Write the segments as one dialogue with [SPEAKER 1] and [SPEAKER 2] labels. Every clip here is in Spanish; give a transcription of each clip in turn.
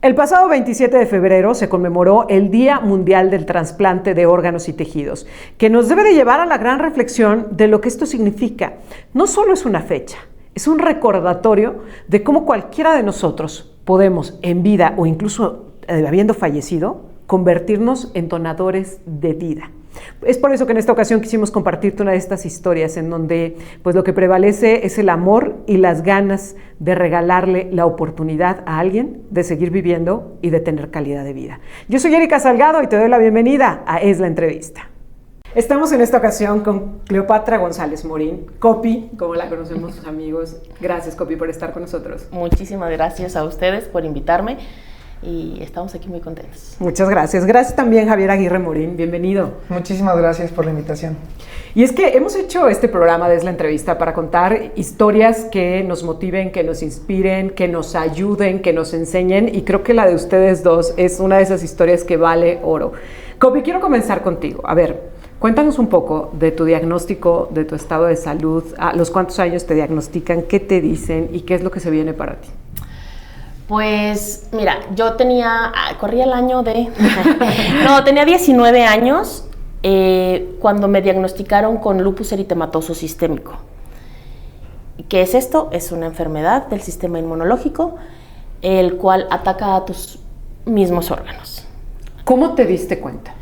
[SPEAKER 1] El pasado 27 de febrero se conmemoró el Día Mundial del Trasplante de Órganos y Tejidos, que nos debe de llevar a la gran reflexión de lo que esto significa. No solo es una fecha, es un recordatorio de cómo cualquiera de nosotros podemos, en vida o incluso habiendo fallecido, convertirnos en donadores de vida. Es por eso que en esta ocasión quisimos compartirte una de estas historias en donde pues lo que prevalece es el amor y las ganas de regalarle la oportunidad a alguien de seguir viviendo y de tener calidad de vida. Yo soy Erika Salgado y te doy la bienvenida a Es la Entrevista. Estamos en esta ocasión con Cleopatra González Morín, Copi, como la conocemos sus amigos. Gracias, Copi, por estar con nosotros.
[SPEAKER 2] Muchísimas gracias a ustedes por invitarme. Y estamos aquí muy contentos.
[SPEAKER 1] Muchas gracias. Gracias también, Javier Aguirre Morín. Bienvenido.
[SPEAKER 3] Muchísimas gracias por la invitación.
[SPEAKER 1] Y es que hemos hecho este programa de Es la Entrevista para contar historias que nos motiven, que nos inspiren, que nos ayuden, que nos enseñen. Y creo que la de ustedes dos es una de esas historias que vale oro. Copi, quiero comenzar contigo. A ver, cuéntanos un poco de tu diagnóstico, de tu estado de salud. ¿A los cuántos años te diagnostican? ¿Qué te dicen? ¿Y qué es lo que se viene para ti?
[SPEAKER 2] Pues mira, yo corría el año de... No, tenía 19 años cuando me diagnosticaron con lupus eritematoso sistémico. ¿Qué es esto? Es una enfermedad del sistema inmunológico, el cual ataca a tus mismos órganos.
[SPEAKER 1] ¿Cómo te diste cuenta?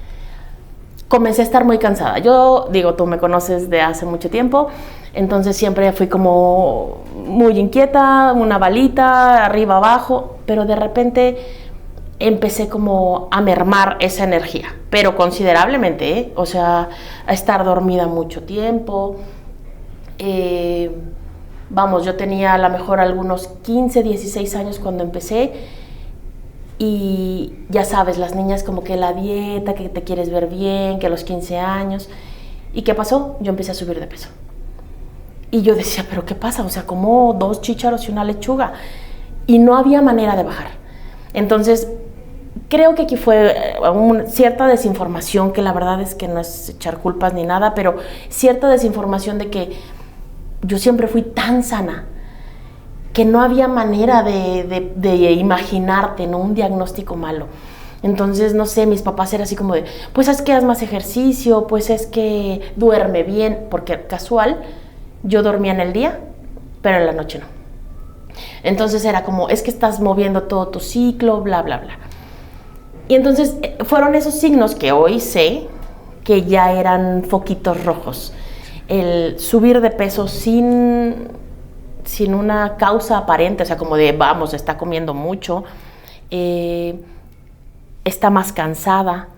[SPEAKER 2] Comencé a estar muy cansada. Yo, tú me conoces de hace mucho tiempo, entonces siempre fui como muy inquieta, una balita, arriba, abajo, pero de repente empecé como a mermar esa energía, pero considerablemente, ¿eh? O sea, a estar dormida mucho tiempo. Yo tenía a lo mejor algunos 15, 16 años cuando empecé. Y ya sabes, las niñas como que la dieta, que te quieres ver bien, que a los 15 años. ¿Y qué pasó? Yo empecé a subir de peso. Y yo decía, ¿pero qué pasa? O sea, como 2 chícharos y una lechuga. Y no había manera de bajar. Entonces, creo que aquí fue cierta desinformación, que la verdad es que no es echar culpas ni nada, pero cierta desinformación de que yo siempre fui tan sana, que no había manera de imaginarte, ¿no? Un diagnóstico malo. Entonces, no sé, mis papás eran así como de, pues es que haz más ejercicio, pues es que duerme bien, porque casual, yo dormía en el día, pero en la noche no. Entonces era como, es que estás moviendo todo tu ciclo, bla, bla, bla. Y entonces fueron esos signos que hoy sé que ya eran foquitos rojos. El subir de peso sin una causa aparente, o sea, como de, está comiendo mucho, está más cansada,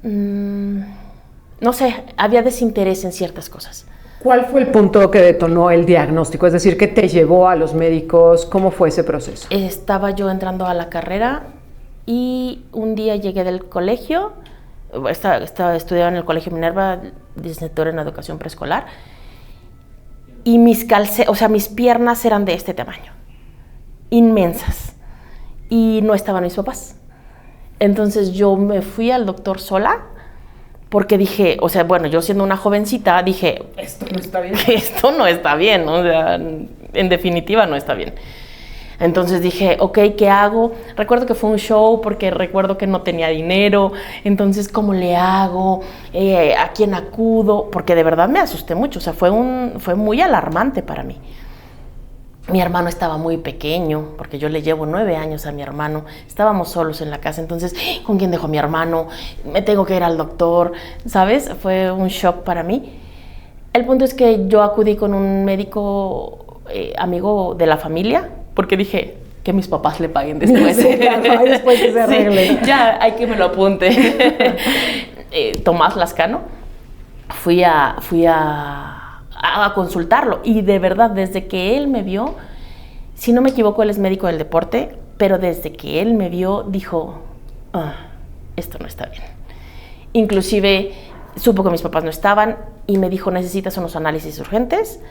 [SPEAKER 2] no sé, había desinterés en ciertas cosas.
[SPEAKER 1] ¿Cuál fue el punto que detonó el diagnóstico? Es decir, ¿qué te llevó a los médicos? ¿Cómo fue ese proceso?
[SPEAKER 2] Estaba yo entrando a la carrera y un día llegué del colegio, estaba estudiando en el Colegio Minerva, licenciatura en educación preescolar, y mis piernas eran de este tamaño, inmensas, y no estaban mis papás. Entonces yo me fui al doctor sola, porque dije, yo siendo una jovencita, dije,
[SPEAKER 1] esto no está bien.
[SPEAKER 2] Esto no está bien, o sea, en definitiva no está bien. Entonces dije, ok, ¿qué hago? Recuerdo que fue un show porque recuerdo que no tenía dinero. Entonces, ¿cómo le hago? ¿A quién acudo? Porque de verdad me asusté mucho. O sea, fue muy alarmante para mí. Mi hermano estaba muy pequeño, porque yo le llevo 9 años a mi hermano. Estábamos solos en la casa. Entonces, ¿con quién dejo a mi hermano? Me tengo que ir al doctor, ¿sabes? Fue un shock para mí. El punto es que yo acudí con un médico amigo de la familia, porque dije que mis papás le paguen después.
[SPEAKER 1] Sí, claro, después que se arregle.
[SPEAKER 2] Sí, ya, hay que me lo apunte. Tomás Lascano. Fui a consultarlo y de verdad, desde que él me vio, si no me equivoco, él es médico del deporte, pero desde que él me vio, dijo, esto no está bien. Inclusive supo que mis papás no estaban y me dijo, necesitas unos análisis urgentes.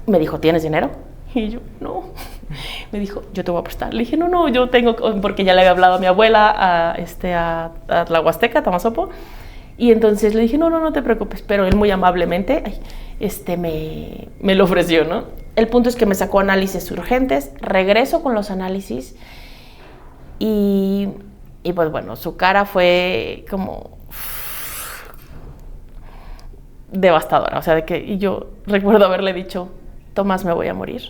[SPEAKER 2] Me dijo, ¿tienes dinero? Y yo, no. Me dijo, yo te voy a prestar. Le dije, no, yo tengo, porque ya le había hablado a mi abuela, a la Huasteca, Tamazopo. Y entonces le dije, no te preocupes. Pero él muy amablemente me lo ofreció, ¿no? El punto es que me sacó análisis urgentes, regreso con los análisis Y pues bueno, su cara fue como devastadora. O sea, y yo recuerdo haberle dicho, Tomás, me voy a morir.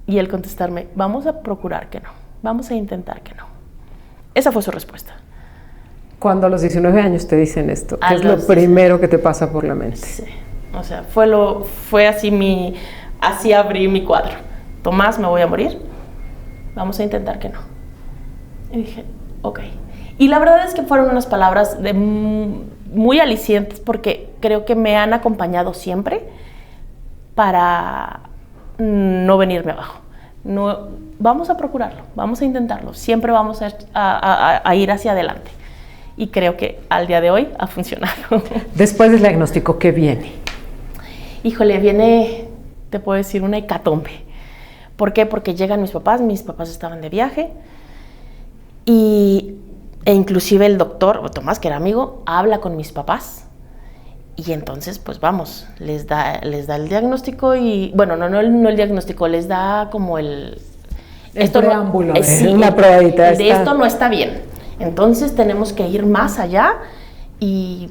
[SPEAKER 2] Y él contestarme, vamos a procurar que no, vamos a intentar que no. Esa fue su respuesta.
[SPEAKER 1] Cuando a los 19 años te dicen esto, ¿qué es lo primero que te pasa por la mente?
[SPEAKER 2] Sí, o sea, fue así abrí mi cuadro. Tomás, me voy a morir, vamos a intentar que no. Y dije, ok. Y la verdad es que fueron unas palabras muy alicientes porque creo que me han acompañado siempre para no venirme abajo. No, vamos a procurarlo, vamos a intentarlo, siempre vamos a ir hacia adelante. Y creo que al día de hoy ha funcionado.
[SPEAKER 1] Después del diagnóstico, ¿qué viene?
[SPEAKER 2] Híjole, viene, te puedo decir, una hecatombe. ¿Por qué? Porque llegan mis papás estaban de viaje e inclusive el doctor, Tomás, que era amigo, habla con mis papás y entonces, pues vamos, les da el diagnóstico y, bueno, no el diagnóstico, les da como el
[SPEAKER 1] preámbulo,
[SPEAKER 2] sí,
[SPEAKER 1] una probadita.
[SPEAKER 2] De esto no está bien, entonces tenemos que ir más allá y...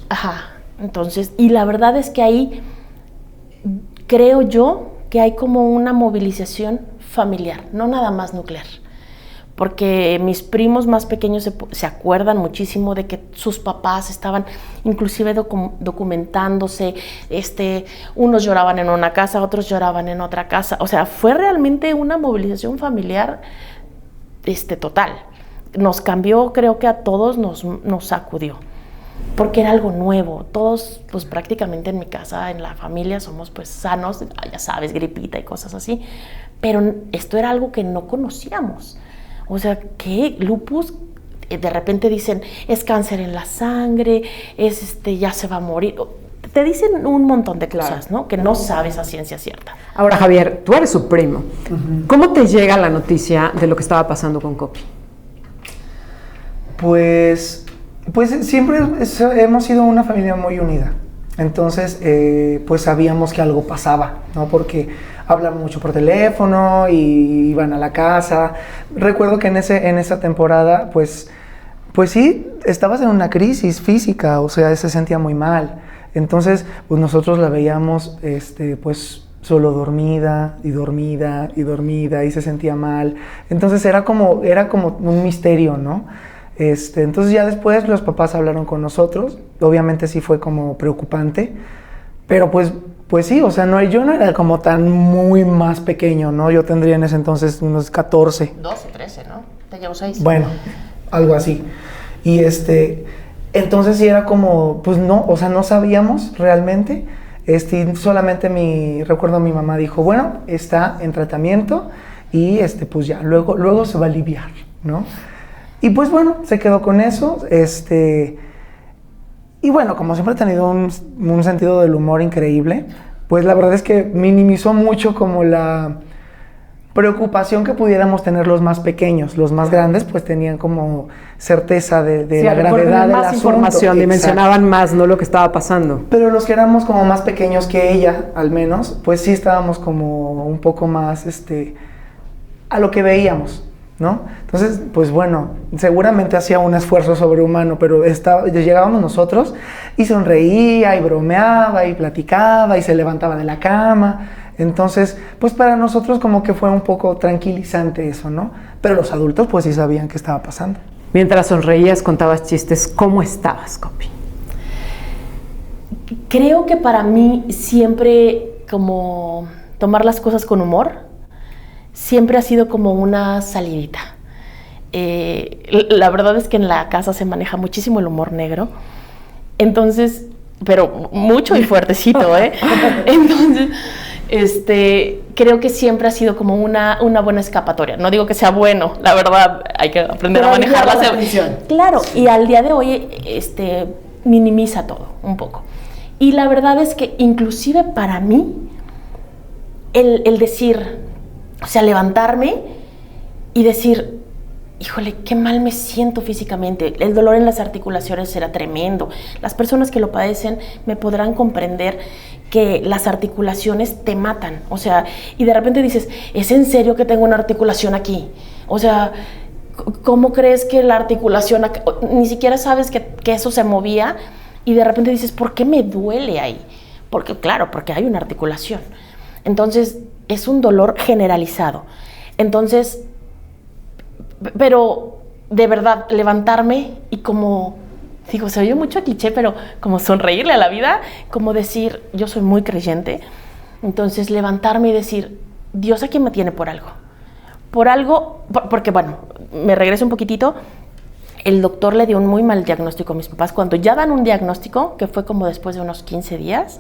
[SPEAKER 2] Ajá, entonces, y la verdad es que ahí creo yo que hay como una movilización familiar, no nada más nuclear. Porque mis primos más pequeños se acuerdan muchísimo de que sus papás estaban inclusive documentándose, unos lloraban en una casa, otros lloraban en otra casa. O sea, fue realmente una movilización familiar total. Nos cambió, creo que a todos nos sacudió. Porque era algo nuevo. Todos, pues prácticamente en mi casa, en la familia, somos pues sanos, ya sabes, gripita y cosas así. Pero esto era algo que no conocíamos. O sea, ¿qué? Lupus, de repente dicen, es cáncer en la sangre, ya se va a morir. Te dicen un montón de cosas, ¿no? Que no sabes a ciencia cierta.
[SPEAKER 1] Ahora, Javier, tú eres su primo. ¿Cómo te llega la noticia de lo que estaba pasando con Copi?
[SPEAKER 3] Pues siempre hemos sido una familia muy unida. Entonces, pues sabíamos que algo pasaba, ¿no? Porque hablaban mucho por teléfono y iban a la casa. Recuerdo que en esa temporada, pues sí, estabas en una crisis física, o sea, se sentía muy mal. Entonces, pues nosotros la veíamos, pues solo dormida y se sentía mal. Entonces era como un misterio, ¿no? Entonces ya después los papás hablaron con nosotros, obviamente sí fue como preocupante, pero pues sí, o sea, yo no era como tan muy más pequeño, ¿no? Yo tendría en ese entonces unos 14.
[SPEAKER 2] 12, 13, ¿no? Te llevo 6.
[SPEAKER 3] Bueno, algo así. Y entonces sí era como, pues no, o sea, no sabíamos realmente, solamente recuerdo mi mamá dijo, bueno, está en tratamiento y pues ya, luego se va a aliviar, ¿no? Y pues bueno, se quedó con eso, y bueno, como siempre he tenido un sentido del humor increíble, pues la verdad es que minimizó mucho como la preocupación que pudiéramos tener los más pequeños. Los más grandes pues tenían como certeza de la gravedad del asunto.
[SPEAKER 1] Más información, dimensionaban más, ¿no? Lo que estaba pasando.
[SPEAKER 3] Pero los que éramos como más pequeños que ella, al menos, pues sí estábamos como un poco más a lo que veíamos, ¿no? Entonces, pues bueno, seguramente hacía un esfuerzo sobrehumano, pero llegábamos nosotros y sonreía y bromeaba y platicaba y se levantaba de la cama. Entonces, pues para nosotros como que fue un poco tranquilizante eso, ¿no? Pero los adultos pues sí sabían qué estaba pasando.
[SPEAKER 1] Mientras sonreías, contabas chistes, ¿cómo estabas, Copi?
[SPEAKER 2] Creo que para mí siempre como tomar las cosas con humor siempre ha sido como una salidita. La verdad es que en la casa se maneja muchísimo el humor negro, entonces, pero mucho y fuertecito, ¿eh? Entonces, creo que siempre ha sido como una buena escapatoria. No digo que sea bueno, la verdad, hay que aprender a manejarla. Claro, y al día de hoy, minimiza todo un poco. Y la verdad es que inclusive para mí, el decir, o sea, levantarme y decir, híjole, qué mal me siento físicamente. El dolor en las articulaciones era tremendo. Las personas que lo padecen me podrán comprender que las articulaciones te matan. O sea, y de repente dices, ¿es en serio que tengo una articulación aquí? O sea, ¿cómo crees que la articulación, ni siquiera sabes que eso se movía y de repente dices, ¿por qué me duele ahí? Porque claro, porque hay una articulación. Entonces, es un dolor generalizado. Entonces, pero de verdad, levantarme y como, digo, se oye mucho cliché, pero como sonreírle a la vida, como decir, yo soy muy creyente, entonces levantarme y decir, Dios aquí me tiene por algo. Por algo, porque bueno, me regreso un poquitito, el doctor le dio un muy mal diagnóstico a mis papás. Cuando ya dan un diagnóstico, que fue como después de unos 15 días,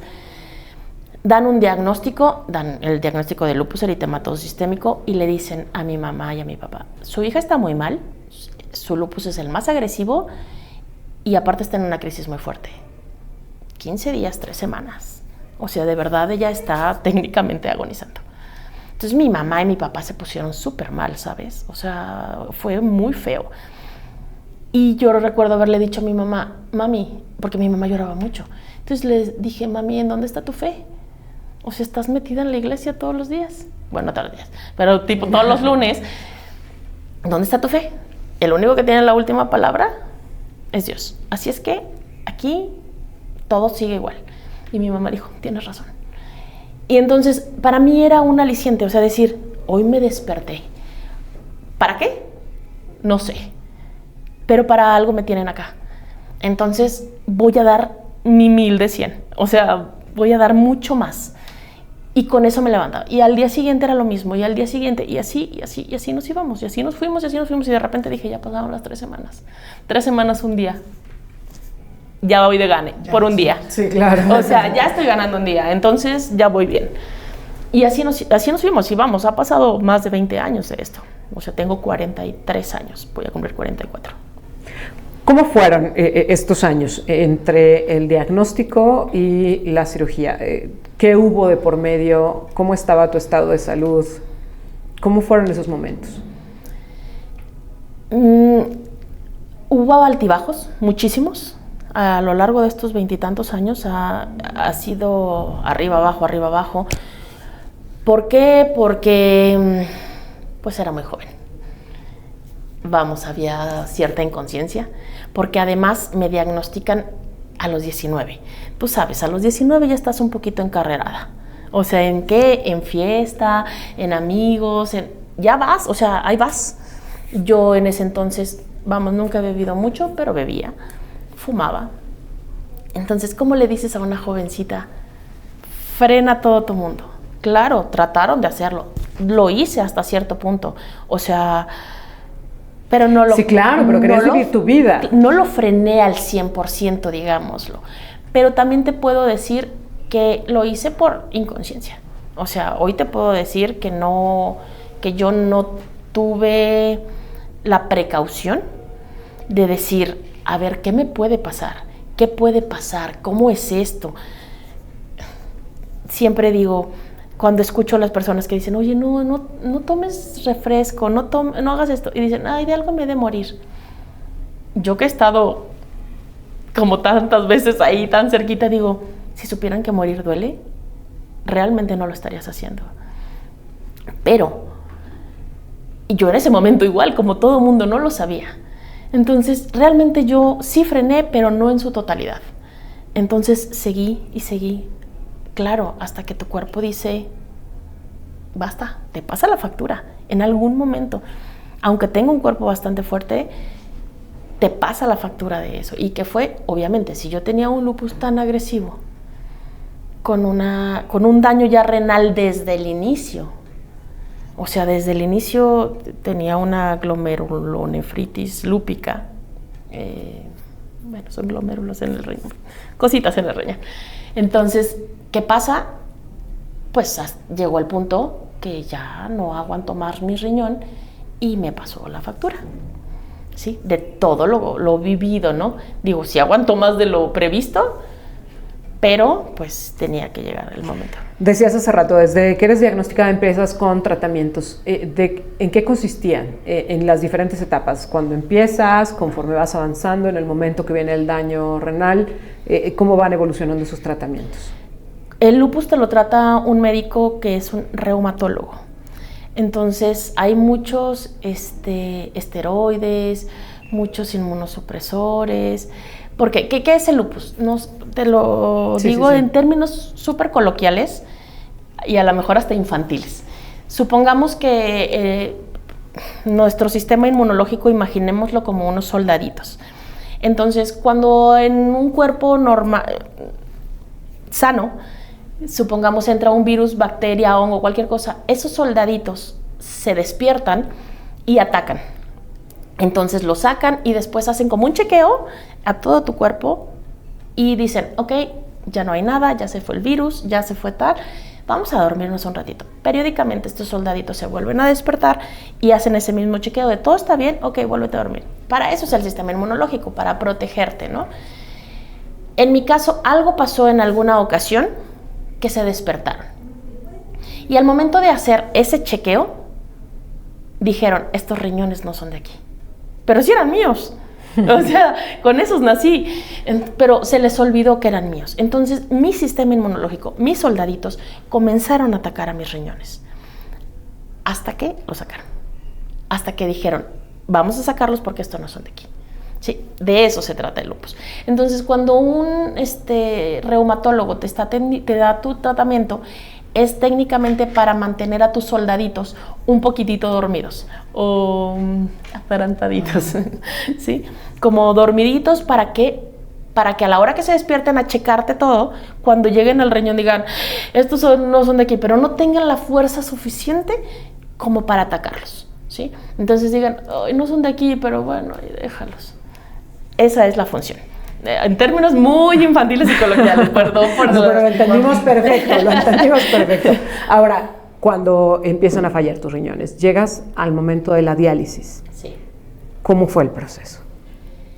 [SPEAKER 2] dan un diagnóstico, dan el diagnóstico de lupus eritematoso sistémico y le dicen a mi mamá y a mi papá, su hija está muy mal, su lupus es el más agresivo y aparte está en una crisis muy fuerte. 15 días, 3 semanas. O sea, de verdad ella está técnicamente agonizando. Entonces mi mamá y mi papá se pusieron súper mal, ¿sabes? O sea, fue muy feo. Y yo recuerdo haberle dicho a mi mamá, mami, porque mi mamá lloraba mucho. Entonces le dije, mami, ¿en dónde está tu fe? O sea, ¿estás metida en la iglesia todos los días? Bueno, todos los días, pero tipo todos los lunes. ¿Dónde está tu fe? El único que tiene la última palabra es Dios. Así es que aquí todo sigue igual. Y mi mamá dijo, tienes razón. Y entonces, para mí era un aliciente, o sea, decir, hoy me desperté. ¿Para qué? No sé. Pero para algo me tienen acá. Entonces, voy a dar mi 1000 de 100. O sea, voy a dar mucho más. Y con eso me levantaba. Y al día siguiente era lo mismo. Y al día siguiente, y así nos íbamos. Y así nos fuimos. Y de repente dije, ya pasaron las 3 semanas. 3 semanas, un día. Ya voy de gane, ya, por un día.
[SPEAKER 1] Sí, claro.
[SPEAKER 2] O sea, ya estoy ganando un día. Entonces, ya voy bien. Y así nos fuimos. Y vamos, ha pasado más de 20 años de esto. O sea, tengo 43 años. Voy a cumplir 44.
[SPEAKER 1] ¿Cómo fueron estos años entre el diagnóstico y la cirugía? ¿Qué hubo de por medio? ¿Cómo estaba tu estado de salud? ¿Cómo fueron esos momentos?
[SPEAKER 2] Hubo altibajos, muchísimos. A lo largo de estos 20 y tantos años ha sido arriba, abajo. ¿Por qué? Porque pues era muy joven. Vamos, había cierta inconsciencia, porque además me diagnostican a los 19. Tú sabes, a los 19 ya estás un poquito encarrerada. O sea, ¿en qué? En fiesta, en amigos, ya vas, o sea, ahí vas. Yo en ese entonces, vamos, nunca he bebido mucho, pero bebía, fumaba. Entonces, ¿cómo le dices a una jovencita? Frena todo tu mundo. Claro, trataron de hacerlo. Lo hice hasta cierto punto. O sea, pero no lo...
[SPEAKER 1] Sí, claro, pero querías vivir tu vida.
[SPEAKER 2] No lo frené al 100%, digámoslo. Pero también te puedo decir que lo hice por inconsciencia. O sea, hoy te puedo decir que yo no tuve la precaución de decir, a ver, ¿qué me puede pasar? ¿Qué puede pasar? ¿Cómo es esto? Siempre digo, cuando escucho a las personas que dicen, oye, no tomes refresco, no hagas esto, y dicen, ay, de algo me he de morir. Yo que he estado como tantas veces ahí, tan cerquita, digo, si supieran que morir duele, realmente no lo estarías haciendo. Pero yo en ese momento igual, como todo mundo, no lo sabía. Entonces, realmente yo sí frené, pero no en su totalidad. Entonces, seguí. Claro, hasta que tu cuerpo dice, basta, te pasa la factura en algún momento. Aunque tenga un cuerpo bastante fuerte, te pasa la factura de eso. Y que fue, obviamente, si yo tenía un lupus tan agresivo, con un daño ya renal desde el inicio, o sea, desde el inicio tenía una glomerulonefritis lúpica, son glomérulos en el riñón, cositas en el riñón. Entonces, ¿qué pasa? Pues llegó al punto que ya no aguanto más mi riñón y me pasó la factura, ¿sí? De todo lo vivido, ¿no? Digo, sí aguanto más de lo previsto, pero pues tenía que llegar el momento.
[SPEAKER 1] Decías hace rato, desde que eres diagnosticada empiezas con tratamientos. ¿En qué consistían en las diferentes etapas? Cuando empiezas, conforme vas avanzando, en el momento que viene el daño renal, ¿cómo van evolucionando esos tratamientos?
[SPEAKER 2] El lupus te lo trata un médico que es un reumatólogo. Entonces hay muchos esteroides, muchos inmunosupresores. Porque, ¿qué es el lupus? Te lo digo en términos súper coloquiales y a lo mejor hasta infantiles. Supongamos que nuestro sistema inmunológico, imaginémoslo como unos soldaditos. Entonces, cuando en un cuerpo normal, sano, supongamos entra un virus, bacteria, hongo, cualquier cosa, esos soldaditos se despiertan y atacan. Entonces lo sacan y después hacen como un chequeo a todo tu cuerpo y dicen, ok, ya no hay nada, ya se fue el virus, ya se fue tal, vamos a dormirnos un ratito. Periódicamente estos soldaditos se vuelven a despertar y hacen ese mismo chequeo de todo está bien, ok, vuélvete a dormir. Para eso es el sistema inmunológico, para protegerte, ¿no? En mi caso, algo pasó en alguna ocasión que se despertaron. Y al momento de hacer ese chequeo, dijeron, estos riñones no son de aquí. Pero sí eran míos. O sea, con esos nací. Pero se les olvidó que eran míos. Entonces, mi sistema inmunológico, mis soldaditos, comenzaron a atacar a mis riñones. Hasta que lo sacaron. Hasta que dijeron, vamos a sacarlos porque estos no son de aquí. Sí, de eso se trata el lupus. Entonces, cuando un reumatólogo te da tu tratamiento, es técnicamente para mantener a tus soldaditos un poquitito dormidos o atarantaditos, ¿sí? Como dormiditos para que a la hora que se despierten a checarte todo, cuando lleguen al riñón digan, estos no son de aquí, pero no tengan la fuerza suficiente como para atacarlos, ¿sí? Entonces digan, no son de aquí, pero bueno, déjalos. Esa es la función. En términos muy infantiles y coloquiales, perdón por
[SPEAKER 1] no, pero lo entendimos perfecto. Ahora, cuando empiezan a fallar tus riñones, llegas al momento de la diálisis.
[SPEAKER 2] Sí.
[SPEAKER 1] ¿Cómo fue el proceso?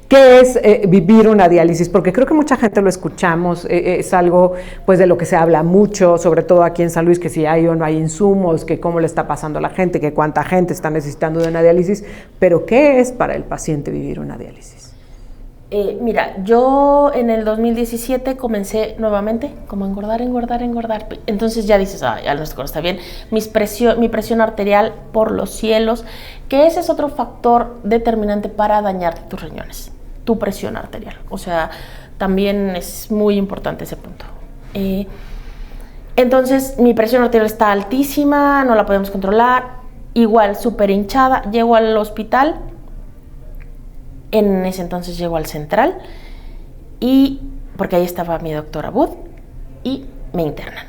[SPEAKER 1] ¿Qué es vivir una diálisis? Porque creo que mucha gente lo escuchamos, es algo pues de lo que se habla mucho, sobre todo aquí en San Luis, que si hay o no hay insumos, que cómo le está pasando a la gente, que cuánta gente está necesitando de una diálisis, pero ¿qué es para el paciente vivir una diálisis?
[SPEAKER 2] Mira, yo en el 2017 comencé nuevamente como a engordar. Entonces ya dices, ya nuestro está bien. Mi presión arterial por los cielos, que ese es otro factor determinante para dañar tus riñones, tu presión arterial. O sea, también es muy importante ese punto. Entonces mi presión arterial está altísima, no la podemos controlar, igual súper hinchada, llego al hospital. En ese entonces llego al central porque ahí estaba mi doctora Bud y me internan.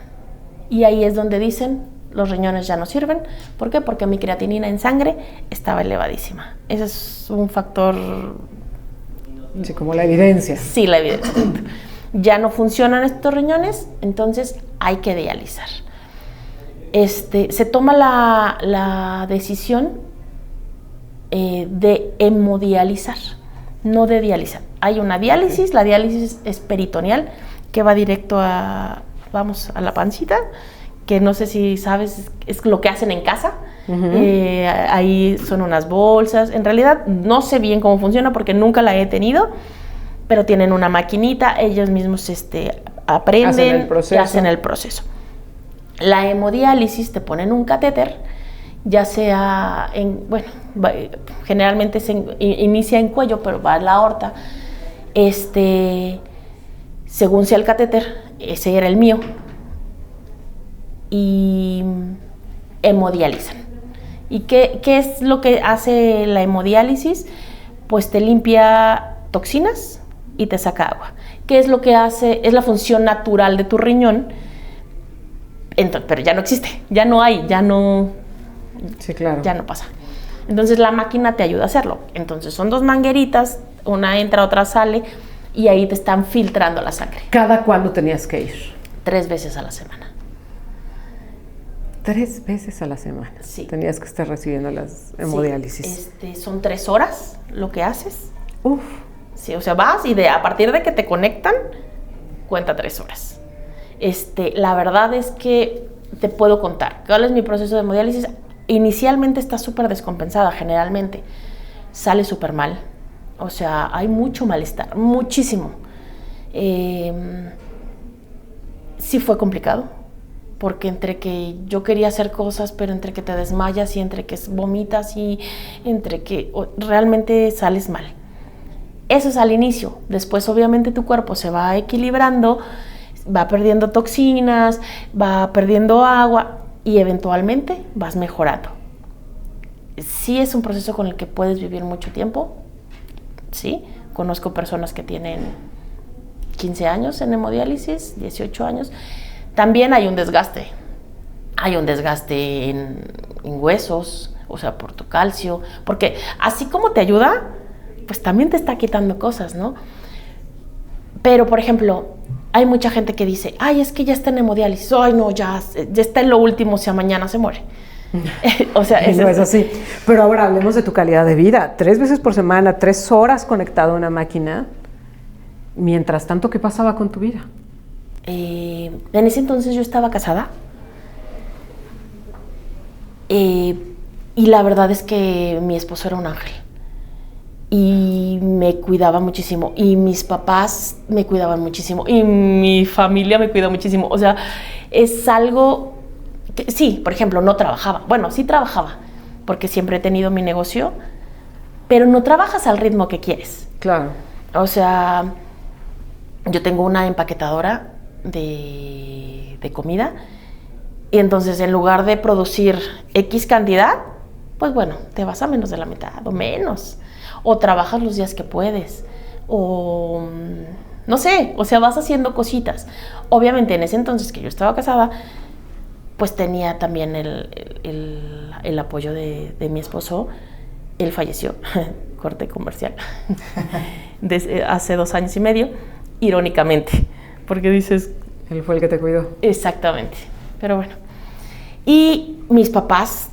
[SPEAKER 2] Y ahí es donde dicen, los riñones ya no sirven. ¿Por qué? Porque mi creatinina en sangre estaba elevadísima. Ese es un factor...
[SPEAKER 1] Sí, como la evidencia.
[SPEAKER 2] Sí, la evidencia. Ya no funcionan estos riñones, entonces hay que dializar. Se toma la decisión de hemodializar, no de dializar. Hay una diálisis, la diálisis es peritoneal, que va directo a la pancita, que no sé si sabes, es lo que hacen en casa. Ahí son unas bolsas. En realidad no sé bien cómo funciona porque nunca la he tenido, pero tienen una maquinita, ellos mismos aprenden y hacen el proceso. La hemodiálisis te ponen un catéter, ya sea generalmente se inicia en cuello, pero va a la aorta. Según sea el catéter, ese era el mío, y hemodializan. ¿Y qué es lo que hace la hemodiálisis? Pues te limpia toxinas y te saca agua. ¿Qué es lo que hace? Es la función natural de tu riñón, pero ya no existe, ya no hay, ya no...
[SPEAKER 1] Sí, claro.
[SPEAKER 2] Ya no pasa. Entonces la máquina te ayuda a hacerlo. Entonces son dos mangueritas, una entra, otra sale, y ahí te están filtrando la sangre.
[SPEAKER 1] ¿Cada cuándo tenías que ir?
[SPEAKER 2] 3 veces a la semana.
[SPEAKER 1] 3 veces a la semana.
[SPEAKER 2] Sí.
[SPEAKER 1] Tenías que estar recibiendo las hemodiálisis.
[SPEAKER 2] Sí. Son 3 horas lo que haces.
[SPEAKER 1] Uf.
[SPEAKER 2] Sí, o sea, vas y a partir de que te conectan, cuenta 3 horas. La verdad es que te puedo contar. ¿Cuál es mi proceso de hemodiálisis? Inicialmente está súper descompensada, generalmente. Sale súper mal. O sea, hay mucho malestar, muchísimo. Sí fue complicado, porque entre que yo quería hacer cosas, pero entre que te desmayas y entre que vomitas y entre que realmente sales mal. Eso es al inicio. Después obviamente tu cuerpo se va equilibrando, va perdiendo toxinas, va perdiendo agua y eventualmente vas mejorando. Sí es un proceso con el que puedes vivir mucho tiempo, sí. Conozco personas que tienen 15 años en hemodiálisis, 18 años. También hay un desgaste. Hay un desgaste en huesos, o sea, por tu calcio. Porque así como te ayuda, pues también te está quitando cosas, ¿no? Pero, por ejemplo, hay mucha gente que dice, ay, es que ya está en hemodiálisis. Ay, no, ya está en lo último, o sea, mañana se muere. O sea,
[SPEAKER 1] no es así. Pero ahora hablemos de tu calidad de vida. 3 veces por semana, 3 horas conectado a una máquina. Mientras tanto, ¿qué pasaba con tu vida?
[SPEAKER 2] En ese entonces yo estaba casada. Y la verdad es que mi esposo era un ángel. Y me cuidaba muchísimo. Y mis papás me cuidaban muchísimo. Y mi familia me cuidó muchísimo. O sea, es algo que, sí, por ejemplo, no trabajaba. Bueno, sí trabajaba, porque siempre he tenido mi negocio, pero no trabajas al ritmo que quieres.
[SPEAKER 1] Claro.
[SPEAKER 2] O sea, yo tengo una empaquetadora de comida y entonces en lugar de producir X cantidad, pues bueno, te vas a menos de la mitad o menos. O trabajas los días que puedes. O no sé, o sea, vas haciendo cositas. Obviamente en ese entonces que yo estaba casada, pues tenía también el apoyo de mi esposo. Él falleció, corte comercial, hace 2 años y medio, irónicamente, porque dices...
[SPEAKER 1] Él fue el que te cuidó.
[SPEAKER 2] Exactamente, pero bueno. Y mis papás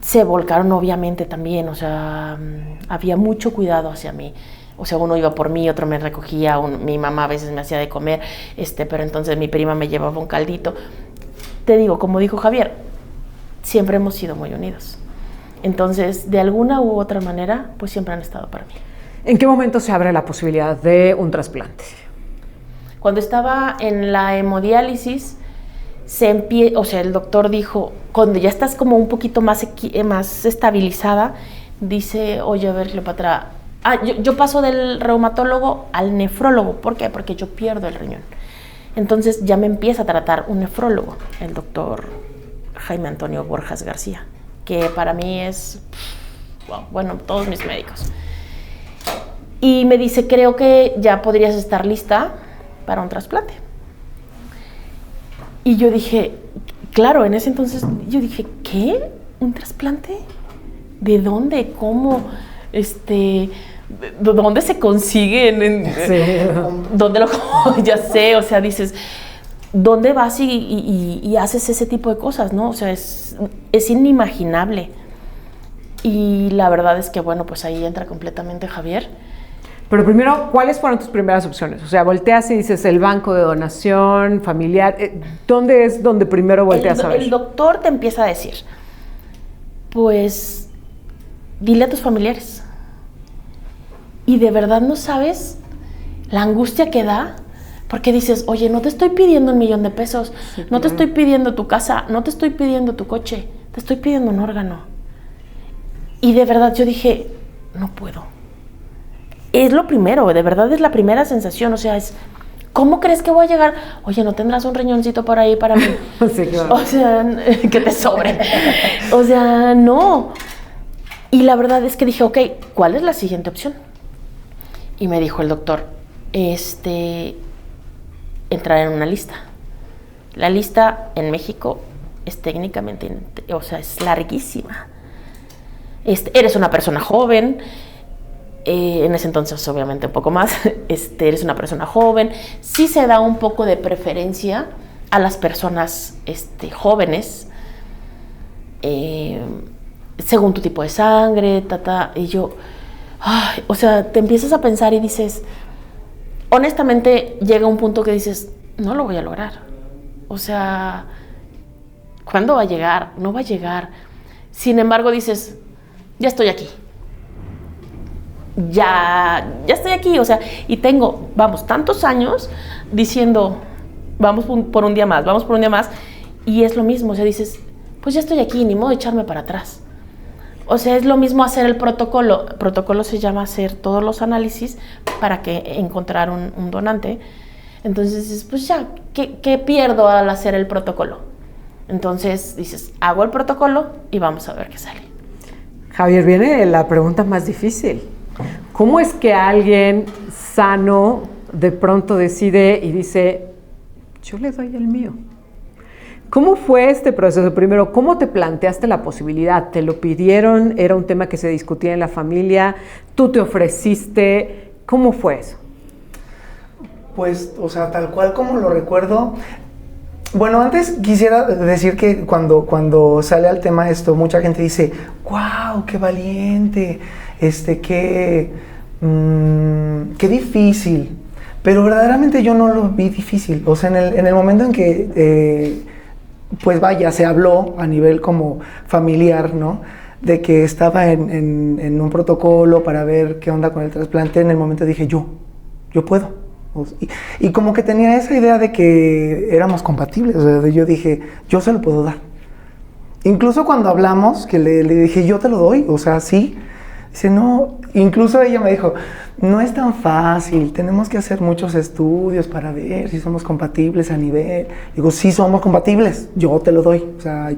[SPEAKER 2] se volcaron obviamente también, o sea, había mucho cuidado hacia mí. O sea, uno iba por mí, otro me recogía, mi mamá a veces me hacía de comer, pero entonces mi prima me llevaba un caldito. Te digo, como dijo Javier, siempre hemos sido muy unidos. Entonces, de alguna u otra manera, pues siempre han estado para mí.
[SPEAKER 1] ¿En qué momento se abre la posibilidad de un trasplante?
[SPEAKER 2] Cuando estaba en la hemodiálisis, o sea, el doctor dijo, cuando ya estás como un poquito más estabilizada, dice, oye, a ver, Cleopatra, yo paso del reumatólogo al nefrólogo. ¿Por qué? Porque yo pierdo el riñón. Entonces ya me empieza a tratar un nefrólogo, el doctor Jaime Antonio Borjas García, que para mí es, bueno, todos mis médicos. Y me dice, creo que ya podrías estar lista para un trasplante. Y yo dije, claro, en ese entonces yo dije, ¿qué? ¿Un trasplante? ¿De dónde? ¿Cómo? ¿Dónde se consiguen?
[SPEAKER 1] Sí.
[SPEAKER 2] ¿Dónde ya sé, o sea, dices, ¿dónde vas y haces ese tipo de cosas, no? O sea, es inimaginable. Y la verdad es que, bueno, pues ahí entra completamente Javier.
[SPEAKER 1] Pero primero, ¿cuáles fueron tus primeras opciones? O sea, volteas y dices, el banco de donación, familiar. ¿Dónde es donde primero volteas a ver?
[SPEAKER 2] El doctor te empieza a decir, pues, dile a tus familiares. Y de verdad no sabes la angustia que da, porque dices, oye, no te estoy pidiendo 1,000,000 de pesos, sí, no te estoy pidiendo tu casa, no te estoy pidiendo tu coche, te estoy pidiendo un órgano. Y de verdad yo dije, no puedo. Es lo primero, de verdad es la primera sensación, o sea, es, ¿cómo crees que voy a llegar? Oye, ¿no tendrás un riñoncito por ahí para mí?
[SPEAKER 1] Sí, claro.
[SPEAKER 2] O sea, que te sobre. O sea, no. Y la verdad es que dije, ok, ¿cuál es la siguiente opción? Y me dijo el doctor, entrar en una lista. La lista en México es técnicamente, o sea, es larguísima. Eres una persona joven, en ese entonces obviamente un poco más, eres una persona joven, sí se da un poco de preferencia a las personas jóvenes, según tu tipo de sangre, y yo, o sea, te empiezas a pensar y dices, honestamente llega un punto que dices, no lo voy a lograr, o sea, ¿cuándo va a llegar? No va a llegar. Sin embargo dices, ya estoy aquí. Ya estoy aquí, o sea, y tengo, tantos años diciendo, vamos por un día más, Y es lo mismo, o sea, dices, pues ya estoy aquí, ni modo de echarme para atrás. O sea, es lo mismo hacer el protocolo. El protocolo se llama hacer todos los análisis para que encontrar un donante. Entonces, pues ya, ¿qué pierdo al hacer el protocolo? Entonces dices, hago el protocolo y vamos a ver qué sale.
[SPEAKER 1] Javier, viene la pregunta más difícil. ¿Cómo es que alguien sano de pronto decide y dice, yo le doy el mío? ¿Cómo fue este proceso? Primero, ¿cómo te planteaste la posibilidad? ¿Te lo pidieron? ¿Era un tema que se discutía en la familia? ¿Tú te ofreciste? ¿Cómo fue eso?
[SPEAKER 3] Pues, o sea, tal cual como lo recuerdo. Bueno, antes quisiera decir que cuando sale al tema esto, mucha gente dice, wow, qué valiente, qué difícil. Pero verdaderamente yo no lo vi difícil. O sea, en el momento en que, pues vaya, se habló a nivel como familiar, ¿no? De que estaba en un protocolo para ver qué onda con el trasplante, en el momento dije, yo puedo. Y como que tenía esa idea de que éramos compatibles, o sea, yo dije, yo se lo puedo dar. Incluso cuando hablamos, que le dije, yo te lo doy, o sea, sí. Dice, no, incluso ella me dijo, no es tan fácil, tenemos que hacer muchos estudios para ver si somos compatibles a nivel. Digo, sí somos compatibles, yo te lo doy. O sea,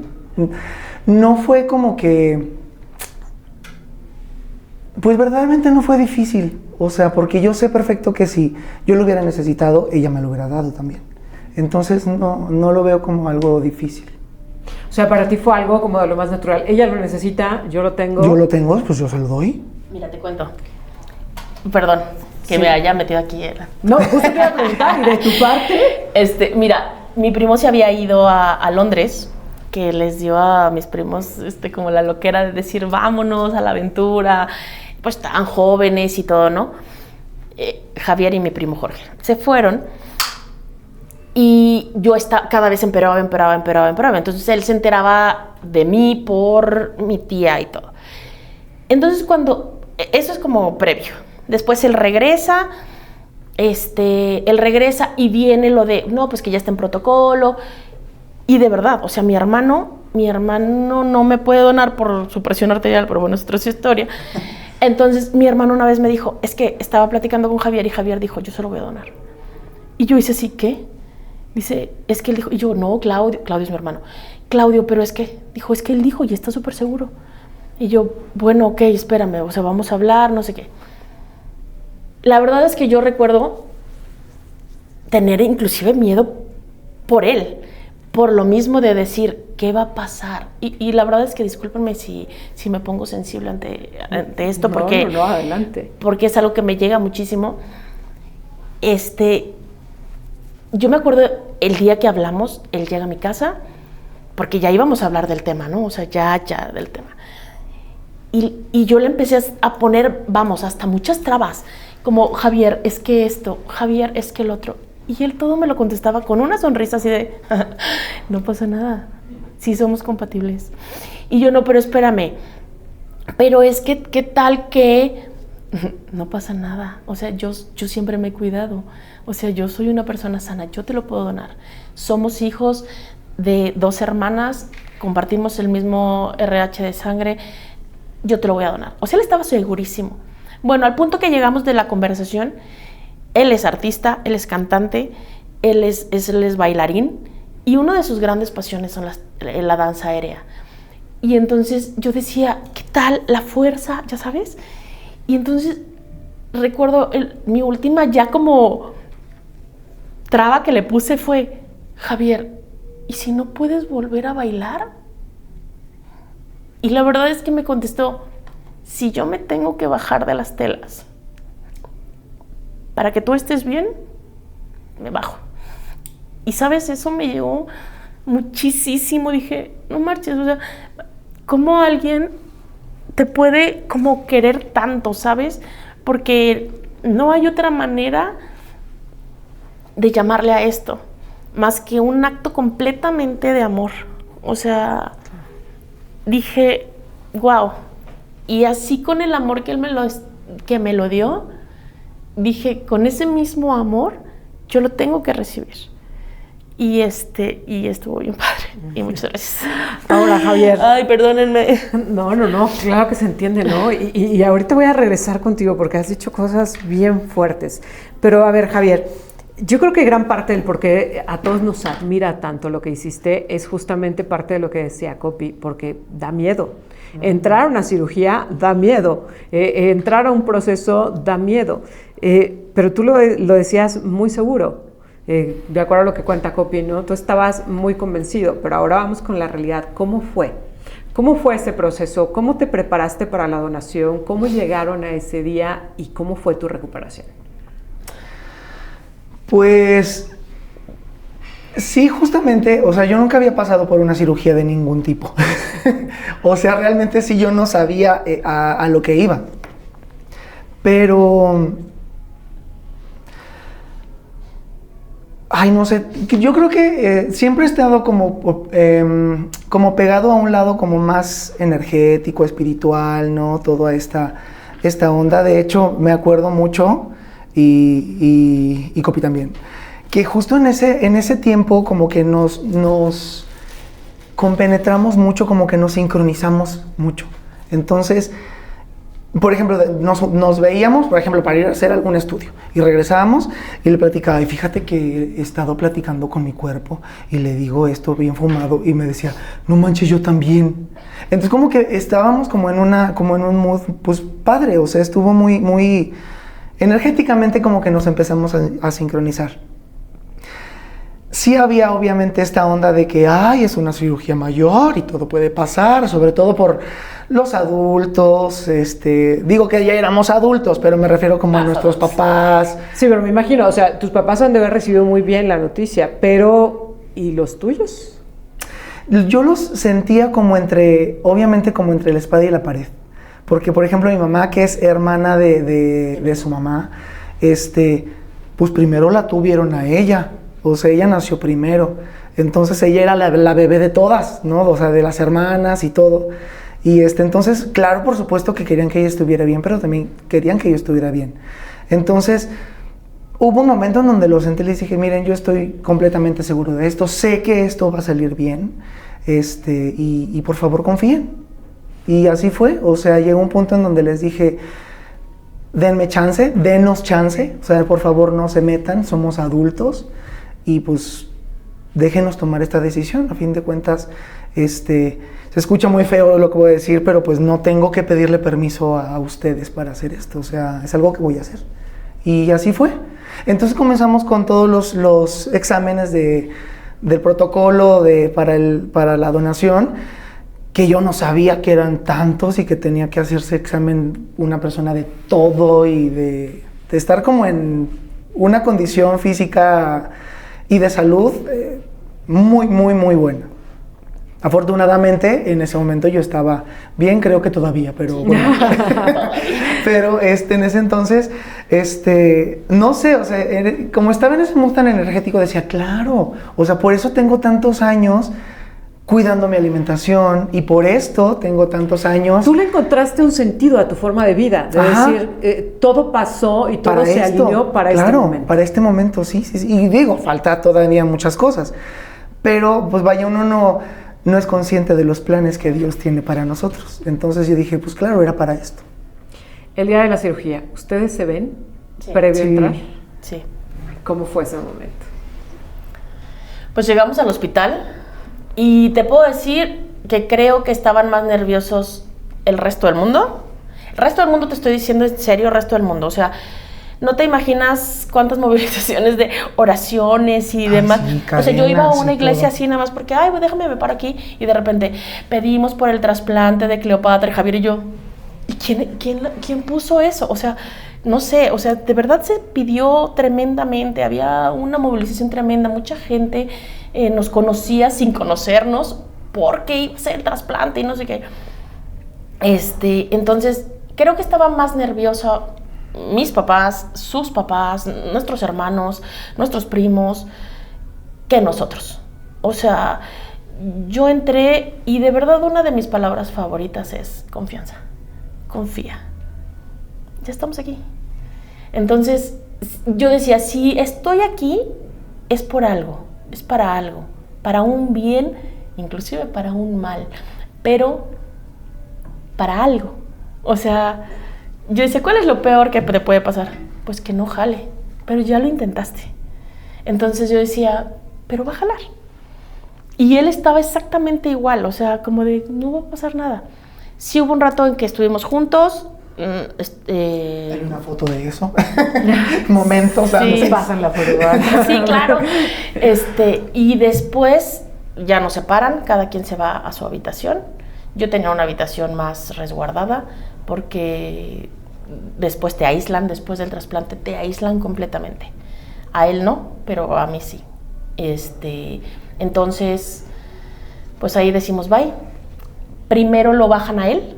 [SPEAKER 3] no fue como que, pues verdaderamente no fue difícil. O sea, porque yo sé perfecto que si yo lo hubiera necesitado, ella me lo hubiera dado también. Entonces no lo veo como algo difícil.
[SPEAKER 1] O sea, para ti fue algo como de lo más natural. Ella lo necesita, yo lo tengo.
[SPEAKER 3] Yo lo tengo, pues yo se lo doy.
[SPEAKER 2] Mira, te cuento. Perdón, que
[SPEAKER 1] sí.
[SPEAKER 2] me haya metido aquí.
[SPEAKER 1] No, justo te iba a preguntar, ¿y de tu parte?
[SPEAKER 2] Mira, mi primo se había ido a Londres, que les dio a mis primos como la loquera de decir, vámonos a la aventura. Pues tan jóvenes y todo, ¿no? Javier y mi primo Jorge se fueron y yo cada vez empeoraba. Entonces él se enteraba de mí por mi tía y todo. Entonces eso es como previo. Después él regresa y viene lo de, no, pues que ya está en protocolo. Y de verdad, o sea, mi hermano no me puede donar por su presión arterial, pero bueno, es otra historia. Entonces, mi hermano una vez me dijo, es que estaba platicando con Javier y Javier dijo, yo se lo voy a donar. Y yo hice, ¿sí qué? Dice, es que él dijo, y yo, no, Claudio es mi hermano. Claudio, pero es que él dijo y está súper seguro. Y yo, bueno, ok, espérame, o sea, vamos a hablar, no sé qué. La verdad es que yo recuerdo tener inclusive miedo por él, por lo mismo de decir, ¿qué va a pasar? Y la verdad es que discúlpenme si me pongo sensible ante esto, porque,
[SPEAKER 1] no, adelante.
[SPEAKER 2] Porque es algo que me llega muchísimo. Yo me acuerdo el día que hablamos, él llega a mi casa, porque ya íbamos a hablar del tema, ¿no? O sea, ya del tema. Y yo le empecé a poner, hasta muchas trabas, como, Javier, es que esto, Javier, es que el otro. Y él todo me lo contestaba con una sonrisa así de, no pasa nada, sí somos compatibles. Y yo, no, pero espérame, pero es que, ¿qué tal que no pasa nada? O sea, yo siempre me he cuidado, o sea, yo soy una persona sana, yo te lo puedo donar. Somos hijos de 2 hermanas, compartimos el mismo RH de sangre, yo te lo voy a donar. O sea, él estaba segurísimo. Bueno, al punto que llegamos de la conversación, él es artista, él es cantante, él es bailarín y una de sus grandes pasiones son la danza aérea. Y entonces yo decía, ¿qué tal la fuerza? ¿Ya sabes? Y entonces recuerdo mi última ya como traba que le puse fue, Javier, ¿y si no puedes volver a bailar? Y la verdad es que me contestó, si yo me tengo que bajar de las telas para que tú estés bien, me bajo. Y sabes, eso me llegó muchísimo. Dije, no marches, o sea, ¿cómo alguien te puede como querer tanto, sabes? Porque no hay otra manera de llamarle a esto, más que un acto completamente de amor. O sea, dije, wow. Y así con el amor que él me lo dio, dije, con ese mismo amor, yo lo tengo que recibir. Y estuvo bien padre. Y muchas gracias.
[SPEAKER 1] Ahora, Javier.
[SPEAKER 2] Ay, perdónenme.
[SPEAKER 1] No, claro que se entiende, ¿no? Y ahorita voy a regresar contigo porque has dicho cosas bien fuertes. Pero a ver, Javier, yo creo que gran parte del por qué a todos nos admira tanto lo que hiciste es justamente parte de lo que decía Copi, porque da miedo. Entrar a una cirugía da miedo. Entrar a un proceso da miedo. Pero tú lo decías muy seguro. De acuerdo a lo que cuenta Copi, ¿no? Tú estabas muy convencido, pero ahora vamos con la realidad. ¿Cómo fue? ¿Cómo fue ese proceso? ¿Cómo te preparaste para la donación? ¿Cómo llegaron a ese día? ¿Y cómo fue tu recuperación? Pues
[SPEAKER 3] sí, justamente, o sea, yo nunca había pasado por una cirugía de ningún tipo. O sea, realmente sí yo no sabía a lo que iba. Pero... Ay, no sé, yo creo que siempre he estado como pegado a un lado como más energético, espiritual, ¿no? Toda esta onda. De hecho, me acuerdo mucho, y Copi también, que justo en ese tiempo como que nos compenetramos mucho, como que nos sincronizamos mucho. Entonces, por ejemplo, nos veíamos, por ejemplo, para ir a hacer algún estudio y regresábamos y le platicaba, y fíjate que he estado platicando con mi cuerpo y le digo esto bien fumado y me decía, no manches, yo también. Entonces como que estábamos como en un mood, pues padre, o sea, estuvo muy energéticamente como que nos empezamos a sincronizar. Sí había obviamente esta onda de que, ay, es una cirugía mayor y todo puede pasar, sobre todo por los adultos, digo que ya éramos adultos, pero me refiero como a nuestros papás.
[SPEAKER 1] Sí, pero me imagino, o sea, tus papás han de haber recibido muy bien la noticia, pero ¿y los tuyos?
[SPEAKER 3] Yo los sentía obviamente como entre la espada y la pared, porque por ejemplo mi mamá, que es hermana de su mamá, pues primero la tuvieron a ella. O sea, ella nació primero, entonces ella era la bebé de todas, ¿no? O sea, de las hermanas y todo. Y entonces, claro, por supuesto que querían que ella estuviera bien, pero también querían que yo estuviera bien. Entonces, hubo un momento en donde lo senté y les dije, miren, yo estoy completamente seguro de esto, sé que esto va a salir bien, y por favor confíen. Y así fue, o sea, llegó un punto en donde les dije, denos chance, o sea, por favor no se metan, somos adultos. Y pues déjenos tomar esta decisión. A fin de cuentas, se escucha muy feo lo que voy a decir, pero pues no tengo que pedirle permiso a ustedes para hacer esto. O sea, es algo que voy a hacer. Y así fue. Entonces comenzamos con todos los exámenes del protocolo para la donación, que yo no sabía que eran tantos y que tenía que hacerse examen una persona de todo y de estar como en una condición física y de salud muy buena. Afortunadamente, en ese momento yo estaba bien, creo que todavía, pero bueno. Pero en ese entonces, no sé, o sea, como estaba en ese mood tan energético, decía, claro, o sea, por eso tengo tantos años cuidando mi alimentación y por esto tengo tantos años.
[SPEAKER 1] Tú le encontraste un sentido a tu forma de vida, de decir, todo pasó y todo se alineó para este momento. Claro,
[SPEAKER 3] para este momento, sí. Y digo, falta todavía muchas cosas, pero pues vaya, uno no es consciente de los planes que Dios tiene para nosotros. Entonces yo dije, pues claro, era para esto.
[SPEAKER 1] El día de la cirugía, ¿ustedes se ven previo a entrar?
[SPEAKER 2] Sí.
[SPEAKER 1] ¿Cómo fue ese momento?
[SPEAKER 2] Pues llegamos al hospital. Y te puedo decir que creo que estaban más nerviosos el resto del mundo. El resto del mundo, te estoy diciendo en serio, el resto del mundo. O sea, no te imaginas cuántas movilizaciones de oraciones y demás.
[SPEAKER 3] Sí,
[SPEAKER 2] o sea, yo iba a una iglesia así nada más porque, ay, pues déjame, me paro aquí. Y de repente pedimos por el trasplante de Cleopatra y Javier y yo. ¿Y quién puso eso? O sea, no sé, o sea, de verdad se pidió tremendamente. Había una movilización tremenda, mucha gente nos conocía sin conocernos porque iba a ser el trasplante y no sé qué. Entonces, creo que estaba más nerviosa mis papás, sus papás, nuestros hermanos, nuestros primos, que nosotros. O sea, yo entré y de verdad una de mis palabras favoritas es confianza. Confía. Ya estamos aquí. Entonces, yo decía, si estoy aquí, es por algo. es para algo, para un bien, inclusive para un mal, pero para algo. O sea, yo decía, ¿cuál es lo peor que te puede pasar? Pues que no jale, pero ya lo intentaste. Entonces yo decía, pero va a jalar. Y él estaba exactamente igual, o sea, como de, no va a pasar nada. Sí hubo un rato en que estuvimos juntos.
[SPEAKER 3] Hay una foto de eso. Momentos.
[SPEAKER 2] Sí.
[SPEAKER 1] Nos pasan la foto.
[SPEAKER 2] Sí, claro. Y después ya nos separan, cada quien se va a su habitación. Yo tenía una habitación más resguardada porque después te aíslan, después del trasplante te aíslan completamente. A él no, pero a mí sí. Entonces, pues ahí decimos bye. Primero lo bajan a él.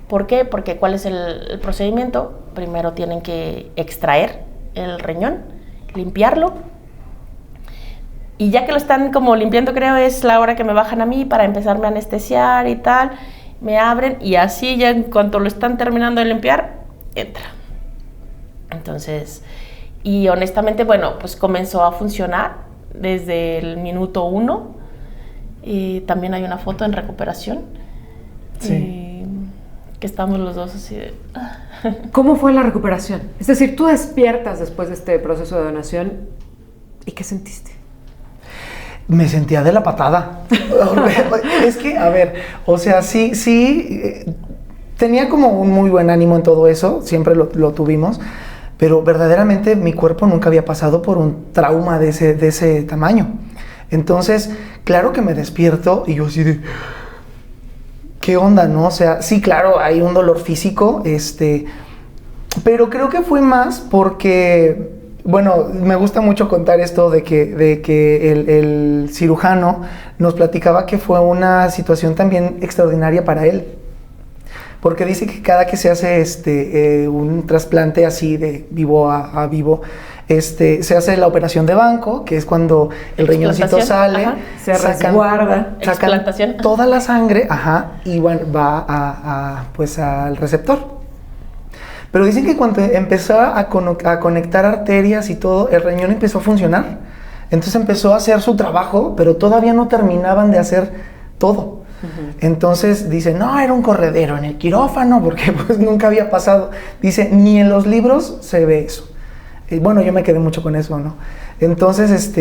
[SPEAKER 2] ¿Por qué? Porque ¿cuál es el procedimiento? Primero tienen que extraer el riñón, limpiarlo. Y ya que lo están como limpiando, creo, es la hora que me bajan a mí para empezarme a anestesiar y tal. Me abren y así ya en cuanto lo están terminando de limpiar, entra. Entonces, y honestamente, bueno, pues comenzó a funcionar desde el minuto 1. Y también hay una foto en recuperación.
[SPEAKER 3] Sí.
[SPEAKER 2] Que estamos los dos así de...
[SPEAKER 1] ¿Cómo fue la recuperación? Es decir, tú despiertas después de este proceso de donación y ¿qué sentiste?
[SPEAKER 3] Me sentía de la patada. Es que, a ver, o sea, sí, tenía como un muy buen ánimo en todo eso, siempre lo tuvimos, pero verdaderamente mi cuerpo nunca había pasado por un trauma de ese tamaño. Entonces, claro que me despierto y yo así de... ¿Qué onda, no? O sea, sí, claro, hay un dolor físico, pero creo que fue más porque, bueno, me gusta mucho contar esto de que el cirujano nos platicaba que fue una situación también extraordinaria para él. Porque dice que cada que se hace un trasplante así de vivo a vivo, se hace la operación de banco, que es cuando el riñoncito sale,
[SPEAKER 1] se resguarda,
[SPEAKER 2] explantación,
[SPEAKER 3] toda la sangre, y va pues al receptor. Pero dicen que cuando empezó a conectar arterias y todo, el riñón empezó a funcionar. Entonces empezó a hacer su trabajo, pero todavía no terminaban de hacer todo. Entonces dice, no, era un corredero en el quirófano, porque pues nunca había pasado. Dice, ni en los libros se ve eso. Y bueno, yo me quedé mucho con eso, ¿no? Entonces,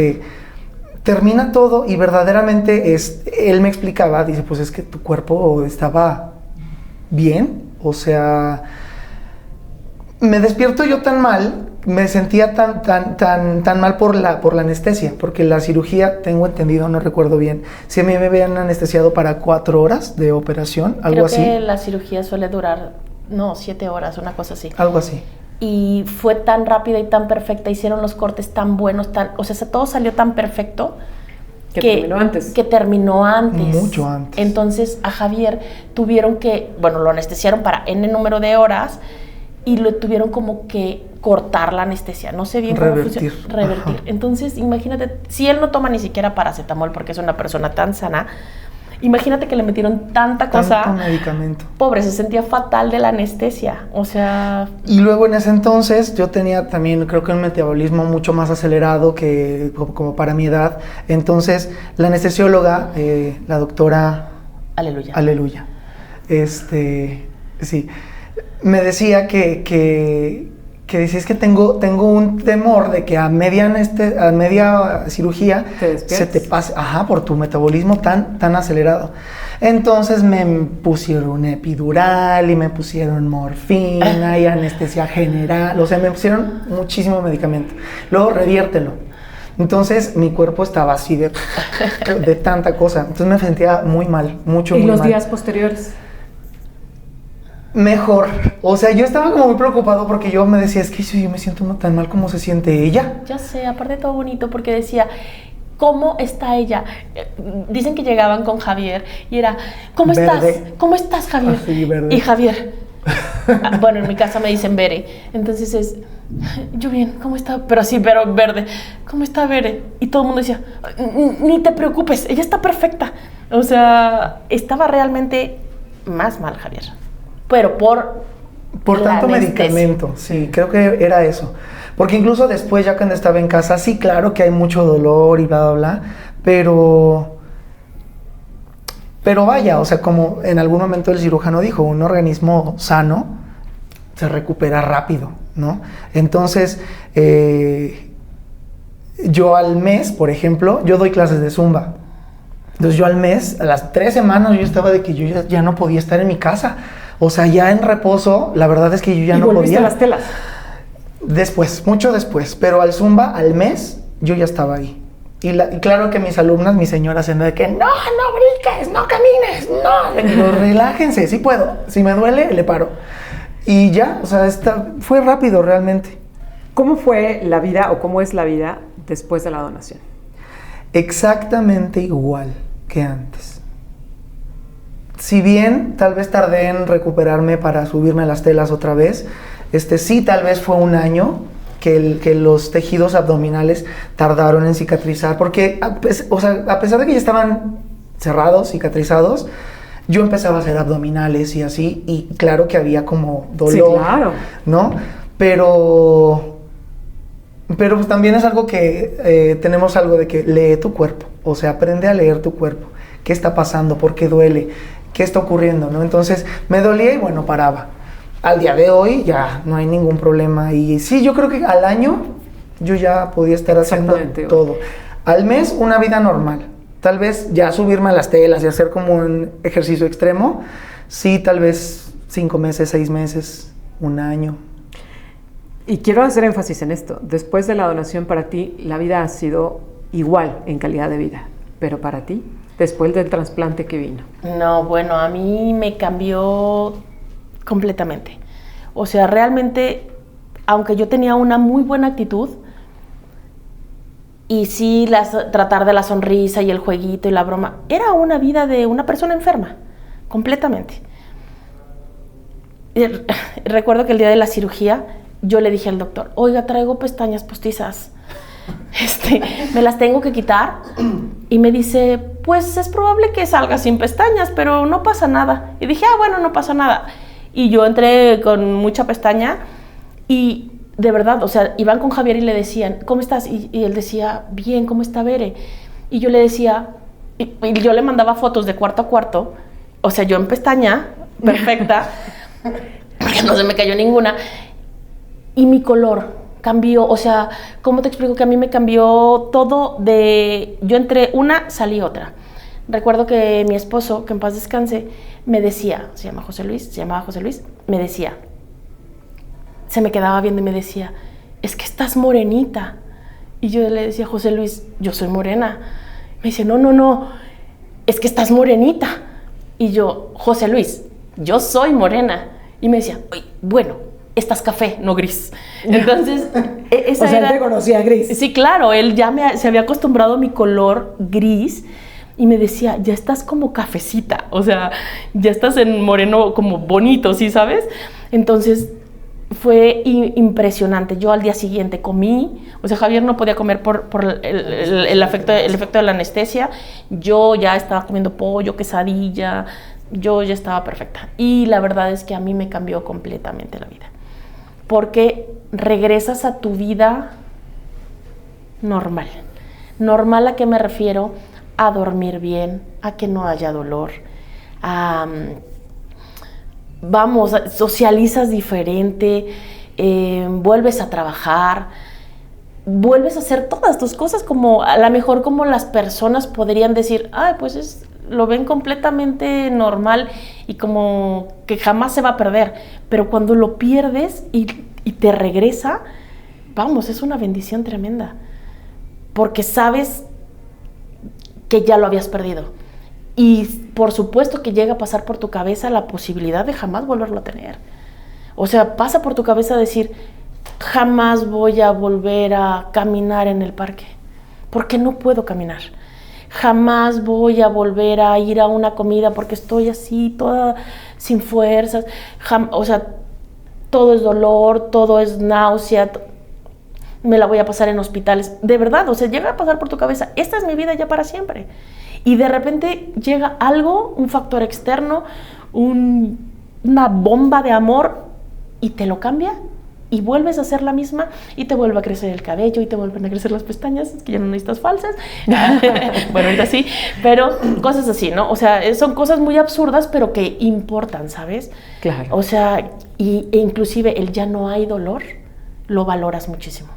[SPEAKER 3] termina todo y verdaderamente él me explicaba, dice, pues es que tu cuerpo estaba bien, o sea, me despierto yo tan mal, me sentía tan mal por la anestesia, porque la cirugía, tengo entendido, no recuerdo bien, si a mí me habían anestesiado para 4 horas de operación, algo así.
[SPEAKER 2] Creo que la cirugía suele durar, 7 horas, una cosa así.
[SPEAKER 3] Algo así.
[SPEAKER 2] Y fue tan rápida y tan perfecta, hicieron los cortes tan buenos, o sea, todo salió tan perfecto
[SPEAKER 1] que terminó antes.
[SPEAKER 2] Que terminó antes.
[SPEAKER 3] Mucho antes.
[SPEAKER 2] Entonces a Javier tuvieron que, lo anestesiaron para N número de horas y lo tuvieron como que cortar la anestesia, no sé bien cómo funciona. Revertir. Ajá. Entonces imagínate, si él no toma ni siquiera paracetamol porque es una persona tan sana, imagínate que le metieron tanta cosa.
[SPEAKER 3] Tanto medicamento.
[SPEAKER 2] Pobre, se sentía fatal de la anestesia, o sea...
[SPEAKER 3] Y luego en ese entonces yo tenía también, creo que un metabolismo mucho más acelerado que como para mi edad. Entonces la anestesióloga, la doctora... Aleluya. Sí, me decía que decía, es que tengo un temor de que a media cirugía se te pase, por tu metabolismo tan acelerado. Entonces me pusieron una epidural y me pusieron morfina y anestesia general, o sea, me pusieron muchísimo medicamento. Luego reviértelo. Entonces mi cuerpo estaba así de tanta cosa. Entonces me sentía muy mal, muy mal.
[SPEAKER 1] ¿Y los días posteriores?
[SPEAKER 3] Mejor, o sea, yo estaba como muy preocupado porque yo me decía, es que yo me siento tan mal como se siente ella.
[SPEAKER 2] Ya sé, aparte todo bonito porque decía, ¿cómo está ella? Dicen que llegaban con Javier y era, ¿cómo
[SPEAKER 3] verde.
[SPEAKER 2] estás? ¿Cómo estás, Javier?
[SPEAKER 3] Sí, verde.
[SPEAKER 2] Y Javier, bueno, en mi casa me dicen Bere, entonces es, yo bien, ¿cómo está? Pero sí, pero verde, ¿cómo está Bere? Y todo el mundo decía, ni te preocupes, ella está perfecta. O sea, estaba realmente más mal Javier. Pero por
[SPEAKER 3] tanto medicamento, sí, creo que era eso. Porque incluso después, ya cuando estaba en casa, sí, claro que hay mucho dolor y bla, bla, bla, pero vaya, o sea, como en algún momento el cirujano dijo, un organismo sano se recupera rápido, ¿no? Entonces, yo al mes, por ejemplo, yo doy clases de Zumba. Entonces yo al mes, a las 3 semanas, yo estaba de que yo ya no podía estar en mi casa. O sea, ya en reposo, la verdad es que yo ya no podía. ¿Y volviste
[SPEAKER 1] a las telas?
[SPEAKER 3] Después, mucho después. Pero al Zumba, al mes, yo ya estaba ahí. Y claro que mis alumnas, mis señoras, en de que no brinques, no camines, no. Y digo, relájense, sí puedo. Si me duele, le paro. Y ya, o sea, fue rápido realmente.
[SPEAKER 1] ¿Cómo fue la vida o cómo es la vida después de la donación?
[SPEAKER 3] Exactamente igual que antes. Si bien tal vez tardé en recuperarme para subirme a las telas otra vez, sí tal vez fue un año que los tejidos abdominales tardaron en cicatrizar, porque a pesar de que ya estaban cerrados, cicatrizados, yo empezaba a hacer abdominales y así, y claro que había como dolor,
[SPEAKER 1] sí, claro,
[SPEAKER 3] ¿no? Pero pues también es algo que tenemos algo de que lee tu cuerpo, o sea, aprende a leer tu cuerpo. ¿Qué está pasando? ¿Por qué duele? ¿Qué está ocurriendo? ¿No? Entonces me dolía y bueno, paraba. Al día de hoy ya no hay ningún problema. Y sí, yo creo que al año yo ya podía estar haciendo todo. Al mes una vida normal. Tal vez ya subirme a las telas y hacer como un ejercicio extremo. Sí, tal vez 5 meses, 6 meses, un año.
[SPEAKER 1] Y quiero hacer énfasis en esto. Después de la donación, para ti, la vida ha sido igual en calidad de vida. Pero para ti, después del trasplante que vino.
[SPEAKER 2] No, bueno, a mí me cambió completamente. O sea, realmente, aunque yo tenía una muy buena actitud, y sí tratar de la sonrisa y el jueguito y la broma, era una vida de una persona enferma, completamente. Y recuerdo que el día de la cirugía, yo le dije al doctor, oiga, traigo pestañas postizas, me las tengo que quitar. Y me dice, pues es probable que salga sin pestañas, pero no pasa nada. Y dije, bueno, no pasa nada. Y yo entré con mucha pestaña y de verdad, o sea, iban con Javier y le decían, ¿cómo estás? Y él decía, bien, ¿cómo está Bere? Y yo le decía, y yo le mandaba fotos de cuarto a cuarto, o sea, yo en pestaña, perfecta, porque no se me cayó ninguna. Y mi color cambió, o sea, ¿cómo te explico que a mí me cambió todo de... Yo entré una, salí otra. Recuerdo que mi esposo, que en paz descanse, me decía, se llamaba José Luis, me decía, se me quedaba viendo y me decía, es que estás morenita. Y yo le decía, José Luis, yo soy morena. Me dice, no, es que estás morenita. Y yo, José Luis, yo soy morena. Y me decía, bueno, estás café, no gris. Entonces, esa
[SPEAKER 1] o sea, él te conocía gris.
[SPEAKER 2] Sí, claro, él ya se había acostumbrado a mi color gris y me decía, ya estás como cafecita, o sea, ya estás en moreno como bonito, ¿sí sabes? Entonces, fue impresionante. Yo al día siguiente comí, o sea, Javier no podía comer por el efecto de la anestesia. Yo ya estaba comiendo pollo, quesadilla, yo ya estaba perfecta. Y la verdad es que a mí me cambió completamente la vida. Porque regresas a tu vida normal. Normal, ¿a qué me refiero? A dormir bien, a que no haya dolor, socializas diferente, vuelves a trabajar, vuelves a hacer todas tus cosas como a lo mejor como las personas podrían decir, pues lo ven completamente normal y como que jamás se va a perder, pero cuando lo pierdes y te regresa, es una bendición tremenda, porque sabes que ya lo habías perdido. Y por supuesto que llega a pasar por tu cabeza la posibilidad de jamás volverlo a tener. O sea, pasa por tu cabeza decir, jamás voy a volver a caminar en el parque, porque no puedo caminar. Jamás voy a volver a ir a una comida porque estoy así, toda sin fuerzas. O sea, todo es dolor, todo es náusea, me la voy a pasar en hospitales. De verdad, o sea, llega a pasar por tu cabeza, esta es mi vida ya para siempre. Y de repente llega algo, un factor externo, una bomba de amor y te lo cambia y vuelves a ser la misma y te vuelve a crecer el cabello y te vuelven a crecer las pestañas, que ya no necesitas falsas. Bueno, ahorita sí, pero cosas así, ¿no? O sea, son cosas muy absurdas, pero que importan, ¿sabes?
[SPEAKER 1] Claro.
[SPEAKER 2] O sea, e inclusive el ya no hay dolor, lo valoras muchísimo.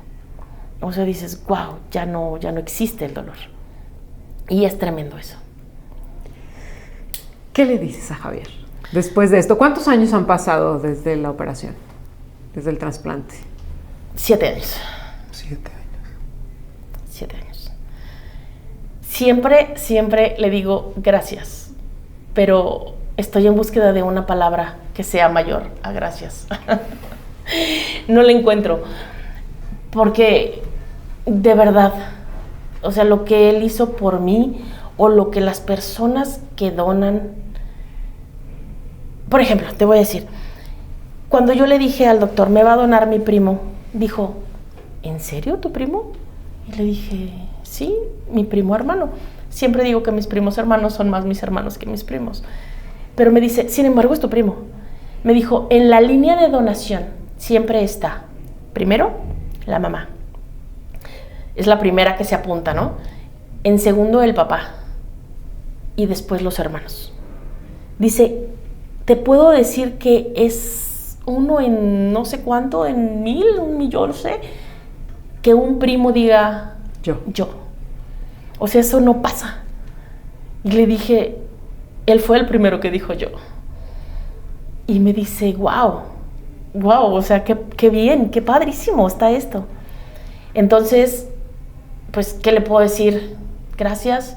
[SPEAKER 2] O sea, dices, wow, ya no existe el dolor. Y es tremendo eso.
[SPEAKER 1] ¿Qué le dices a Javier después de esto? ¿Cuántos años han pasado desde la operación? Desde el trasplante.
[SPEAKER 2] 7 años.
[SPEAKER 3] 7 años.
[SPEAKER 2] 7 años. Siempre le digo gracias, pero estoy en búsqueda de una palabra que sea mayor a gracias. No la encuentro, porque de verdad, o sea, lo que él hizo por mí o lo que las personas que donan. Por ejemplo, te voy a decir, cuando yo le dije al doctor, me va a donar mi primo, dijo, ¿en serio tu primo? Y le dije, sí, mi primo hermano. Siempre digo que mis primos hermanos son más mis hermanos que mis primos. Pero me dice, sin embargo, es tu primo. Me dijo, en la línea de donación siempre está, primero, la mamá. Es la primera que se apunta, ¿no? En segundo, el papá. Y después los hermanos. Dice, te puedo decir que es uno en no sé cuánto, en 1000, 1,000,000, no sé, que un primo diga yo. O sea, eso no pasa. Y le dije, él fue el primero que dijo yo. Y me dice, wow, o sea, qué bien, qué padrísimo está esto. Entonces, pues, ¿qué le puedo decir? Gracias,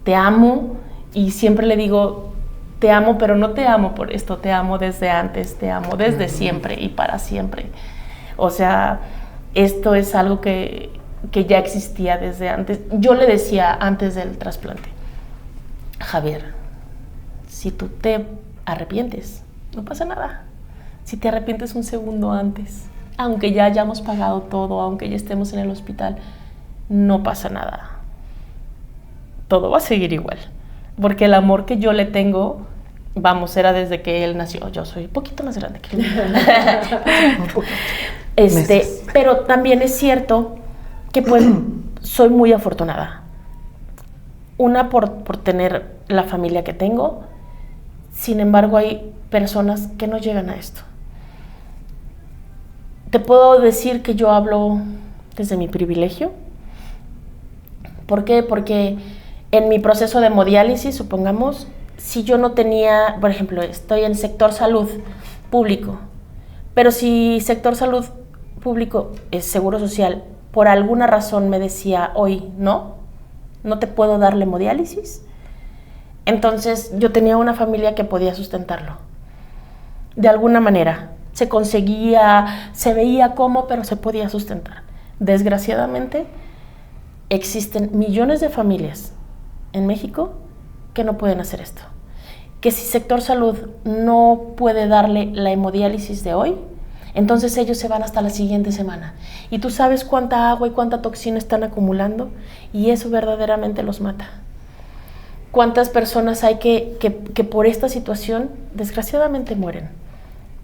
[SPEAKER 2] te amo. Y siempre le digo, te amo, pero no te amo por esto, te amo desde antes, te amo desde siempre y para siempre. O sea, esto es algo que ya existía desde antes. Yo le decía antes del trasplante, Javier, si tú te arrepientes, no pasa nada. Si te arrepientes un segundo antes, aunque ya hayamos pagado todo, aunque ya estemos en el hospital, no pasa nada. Todo va a seguir igual. Porque el amor que yo le tengo, vamos, era desde que él nació. Yo soy un poquito más grande que él. Pero también es cierto que pues soy muy afortunada. Una por tener la familia que tengo. Sin embargo, hay personas que no llegan a esto. Te puedo decir que yo hablo desde mi privilegio. ¿Por qué? Porque en mi proceso de hemodiálisis, supongamos, si yo no tenía, por ejemplo, estoy en sector salud público, pero si sector salud público es seguro social, por alguna razón me decía, hoy no te puedo dar la hemodiálisis, entonces yo tenía una familia que podía sustentarlo. De alguna manera, se conseguía, se veía cómo, pero se podía sustentar. Desgraciadamente, existen millones de familias en México que no pueden hacer esto. Que si sector salud no puede darle la hemodiálisis de hoy, entonces ellos se van hasta la siguiente semana. Y tú sabes cuánta agua y cuánta toxina están acumulando y eso verdaderamente los mata. ¿Cuántas personas hay que por esta situación desgraciadamente mueren?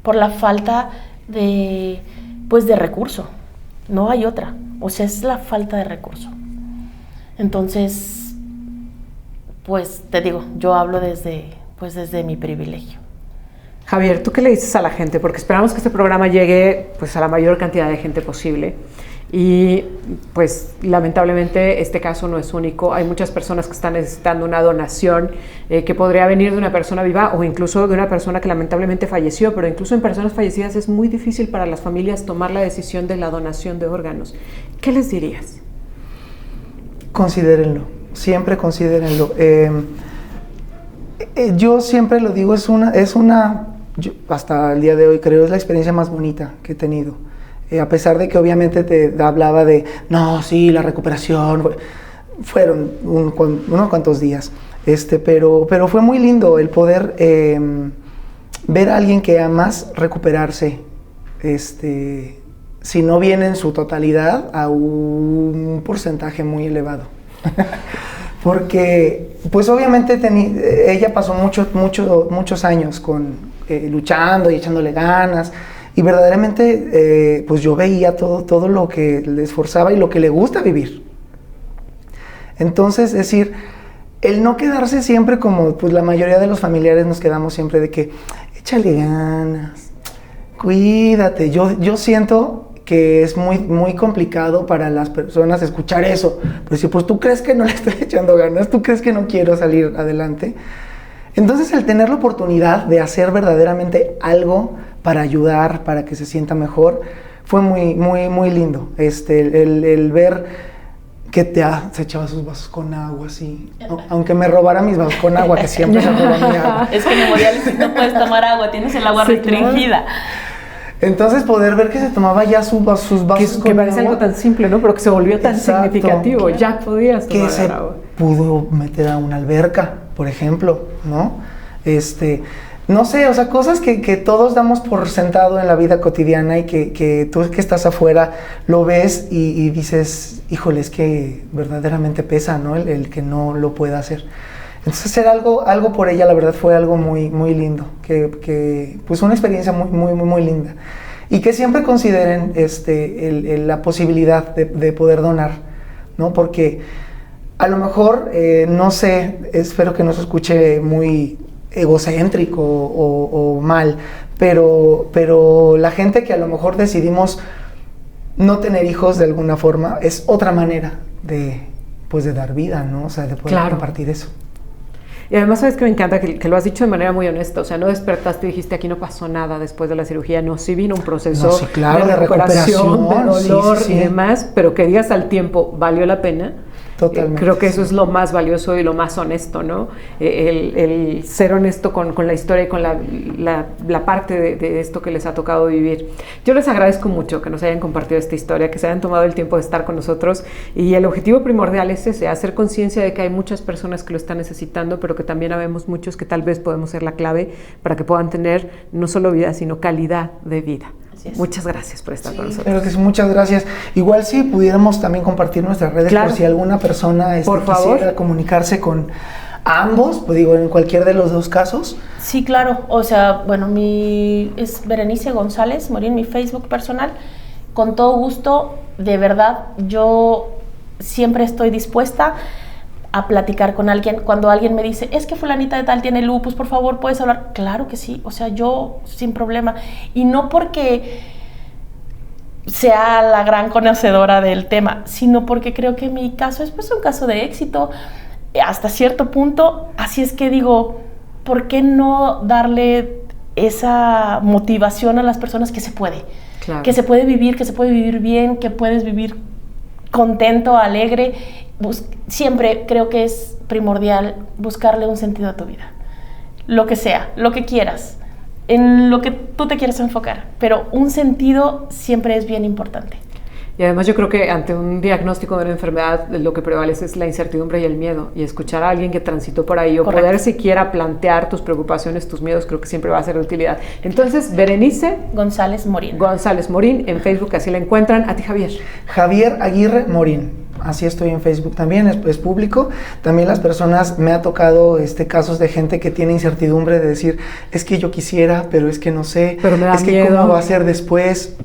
[SPEAKER 2] Por la falta de recurso. No hay otra. O sea, es la falta de recurso. Entonces, pues te digo, yo hablo desde mi privilegio.
[SPEAKER 1] Javier, ¿tú qué le dices a la gente? Porque esperamos que este programa llegue pues a la mayor cantidad de gente posible. Y pues lamentablemente este caso no es único. Hay muchas personas que están necesitando una donación que podría venir de una persona viva o incluso de una persona que lamentablemente falleció, pero incluso en personas fallecidas es muy difícil para las familias tomar la decisión de la donación de órganos. ¿Qué les dirías?
[SPEAKER 3] Considérenlo, siempre considérenlo. Yo siempre lo digo, yo hasta el día de hoy creo es la experiencia más bonita que he tenido. A pesar de que obviamente te hablaba de, no, sí, la recuperación, fueron unos cuantos días, pero fue muy lindo el poder ver a alguien que amas recuperarse, si no bien en su totalidad, a un porcentaje muy elevado. Porque, pues obviamente ella pasó muchos años luchando y echándole ganas. Y verdaderamente, pues yo veía todo lo que le esforzaba y lo que le gusta vivir. Entonces, es decir, el no quedarse siempre como pues la mayoría de los familiares nos quedamos siempre de que échale ganas, cuídate. Yo siento que es muy complicado para las personas escuchar eso. Pues si pues tú crees que no le estoy echando ganas, tú crees que no quiero salir adelante. Entonces el tener la oportunidad de hacer verdaderamente algo para ayudar, para que se sienta mejor, fue muy lindo. El ver que se echaba sus vasos con agua, así. Aunque me robara mis vasos con agua, que siempre se roba mi agua.
[SPEAKER 2] Es que en hemodiálisis no puedes tomar agua, tienes el agua restringida.
[SPEAKER 3] Entonces poder ver que se tomaba ya sus vasos con agua.
[SPEAKER 1] Que parece algo tan simple, ¿no? Pero que se volvió tan significativo. Ya podías tomar
[SPEAKER 3] que se
[SPEAKER 1] agua.
[SPEAKER 3] Pudo meter a una alberca, por ejemplo, ¿no? No sé, o sea, cosas que todos damos por sentado en la vida cotidiana y que tú que estás afuera lo ves y dices, híjole, es que verdaderamente pesa, ¿no? El que no lo pueda hacer. Entonces hacer algo por ella, la verdad, fue algo muy lindo, pues una experiencia muy linda. Y que siempre consideren la posibilidad de poder donar, ¿no? Porque a lo mejor, no sé, espero que no se escuche muy egocéntrico o mal, pero la gente que a lo mejor decidimos no tener hijos de alguna forma, es otra manera de dar vida, ¿no? O sea, de poder compartir eso.
[SPEAKER 1] Y además, ¿sabes qué me encanta? Que lo has dicho de manera muy honesta. O sea, no despertaste y dijiste, aquí no pasó nada después de la cirugía. No, sí vino un proceso de recuperación, de dolor y demás, pero que digas al tiempo, ¿valió la pena?
[SPEAKER 3] Totalmente.
[SPEAKER 1] Creo que eso es lo más valioso y lo más honesto, ¿no? El ser honesto con la historia y con la parte de esto que les ha tocado vivir. Yo les agradezco mucho que nos hayan compartido esta historia, que se hayan tomado el tiempo de estar con nosotros, y el objetivo primordial es ese, hacer conciencia de que hay muchas personas que lo están necesitando, pero que también habemos muchos que tal vez podemos ser la clave para que puedan tener no solo vida, sino calidad de vida. Muchas gracias por estar con nosotros.
[SPEAKER 3] Creo que sí, muchas gracias. Igual si pudiéramos también compartir nuestras redes, por si alguna persona quisiera comunicarse con ambos, pues digo, en cualquier de los dos casos.
[SPEAKER 2] Sí, claro. O sea, bueno, es Berenice González Morín, mi Facebook personal. Con todo gusto, de verdad, yo siempre estoy dispuesta a platicar con alguien. Cuando alguien me dice, es que fulanita de tal tiene lupus, por favor, ¿puedes hablar? Claro que sí, o sea, yo sin problema. Y no porque sea la gran conocedora del tema, sino porque creo que mi caso es pues un caso de éxito hasta cierto punto. Así es que digo, ¿por qué no darle esa motivación a las personas que se puede? Claro. Que se puede vivir bien, que puedes vivir contento, alegre. Siempre creo que es primordial buscarle un sentido a tu vida, lo que sea, lo que quieras, en lo que tú te quieras enfocar, pero un sentido siempre es bien importante.
[SPEAKER 1] Y además yo creo que ante un diagnóstico de una enfermedad lo que prevalece es la incertidumbre y el miedo, y escuchar a alguien que transitó por ahí o Correcto. Poder siquiera plantear tus preocupaciones, tus miedos, creo que siempre va a ser de utilidad. Entonces, Berenice
[SPEAKER 2] González Morín
[SPEAKER 1] en Facebook, así la encuentran. A ti, Javier.
[SPEAKER 3] Javier Aguirre Morín. Así estoy en Facebook también, es público. También las personas, me ha tocado casos de gente que tiene incertidumbre de decir, es que yo quisiera, pero es que no sé,
[SPEAKER 1] pero me da
[SPEAKER 3] es que
[SPEAKER 1] miedo.
[SPEAKER 3] ¿Cómo va a ser después?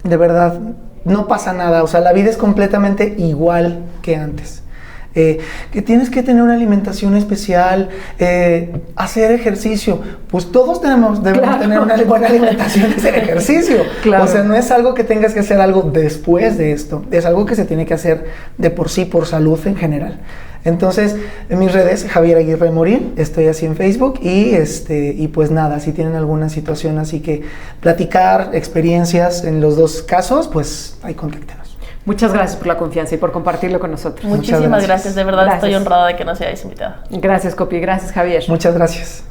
[SPEAKER 3] De verdad, no pasa nada, o sea, la vida es completamente igual que antes. Que tienes que tener una alimentación especial, hacer ejercicio, pues todos debemos tener una buena alimentación y hacer ejercicio. Claro. O sea, no es algo que tengas que hacer algo después de esto, es algo que se tiene que hacer de por sí, por salud en general. Entonces, en mis redes, Javier Aguirre Morín, estoy así en Facebook y pues nada, si tienen alguna situación así que platicar, experiencias en los dos casos, pues ahí contáctenos.
[SPEAKER 1] Muchas gracias por la confianza y por compartirlo con nosotros.
[SPEAKER 2] Muchísimas gracias, de verdad estoy honrada de que nos hayáis invitado.
[SPEAKER 1] Gracias, Copi, gracias, Javier.
[SPEAKER 3] Muchas gracias.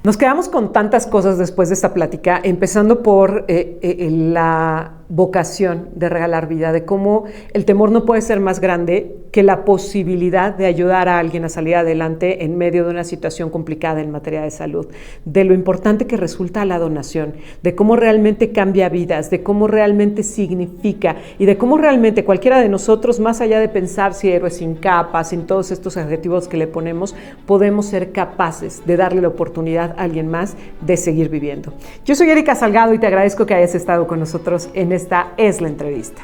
[SPEAKER 1] Nos quedamos con tantas cosas después de esta plática, empezando por la vocación de regalar vida, de cómo el temor no puede ser más grande que la posibilidad de ayudar a alguien a salir adelante en medio de una situación complicada en materia de salud, de lo importante que resulta la donación, de cómo realmente cambia vidas, de cómo realmente significa y de cómo realmente cualquiera de nosotros, más allá de pensar si héroes sin capa, sin todos estos adjetivos que le ponemos, podemos ser capaces de darle la oportunidad a alguien más de seguir viviendo. Yo soy Erika Salgado y te agradezco que hayas estado con nosotros en esta Es la Entrevista.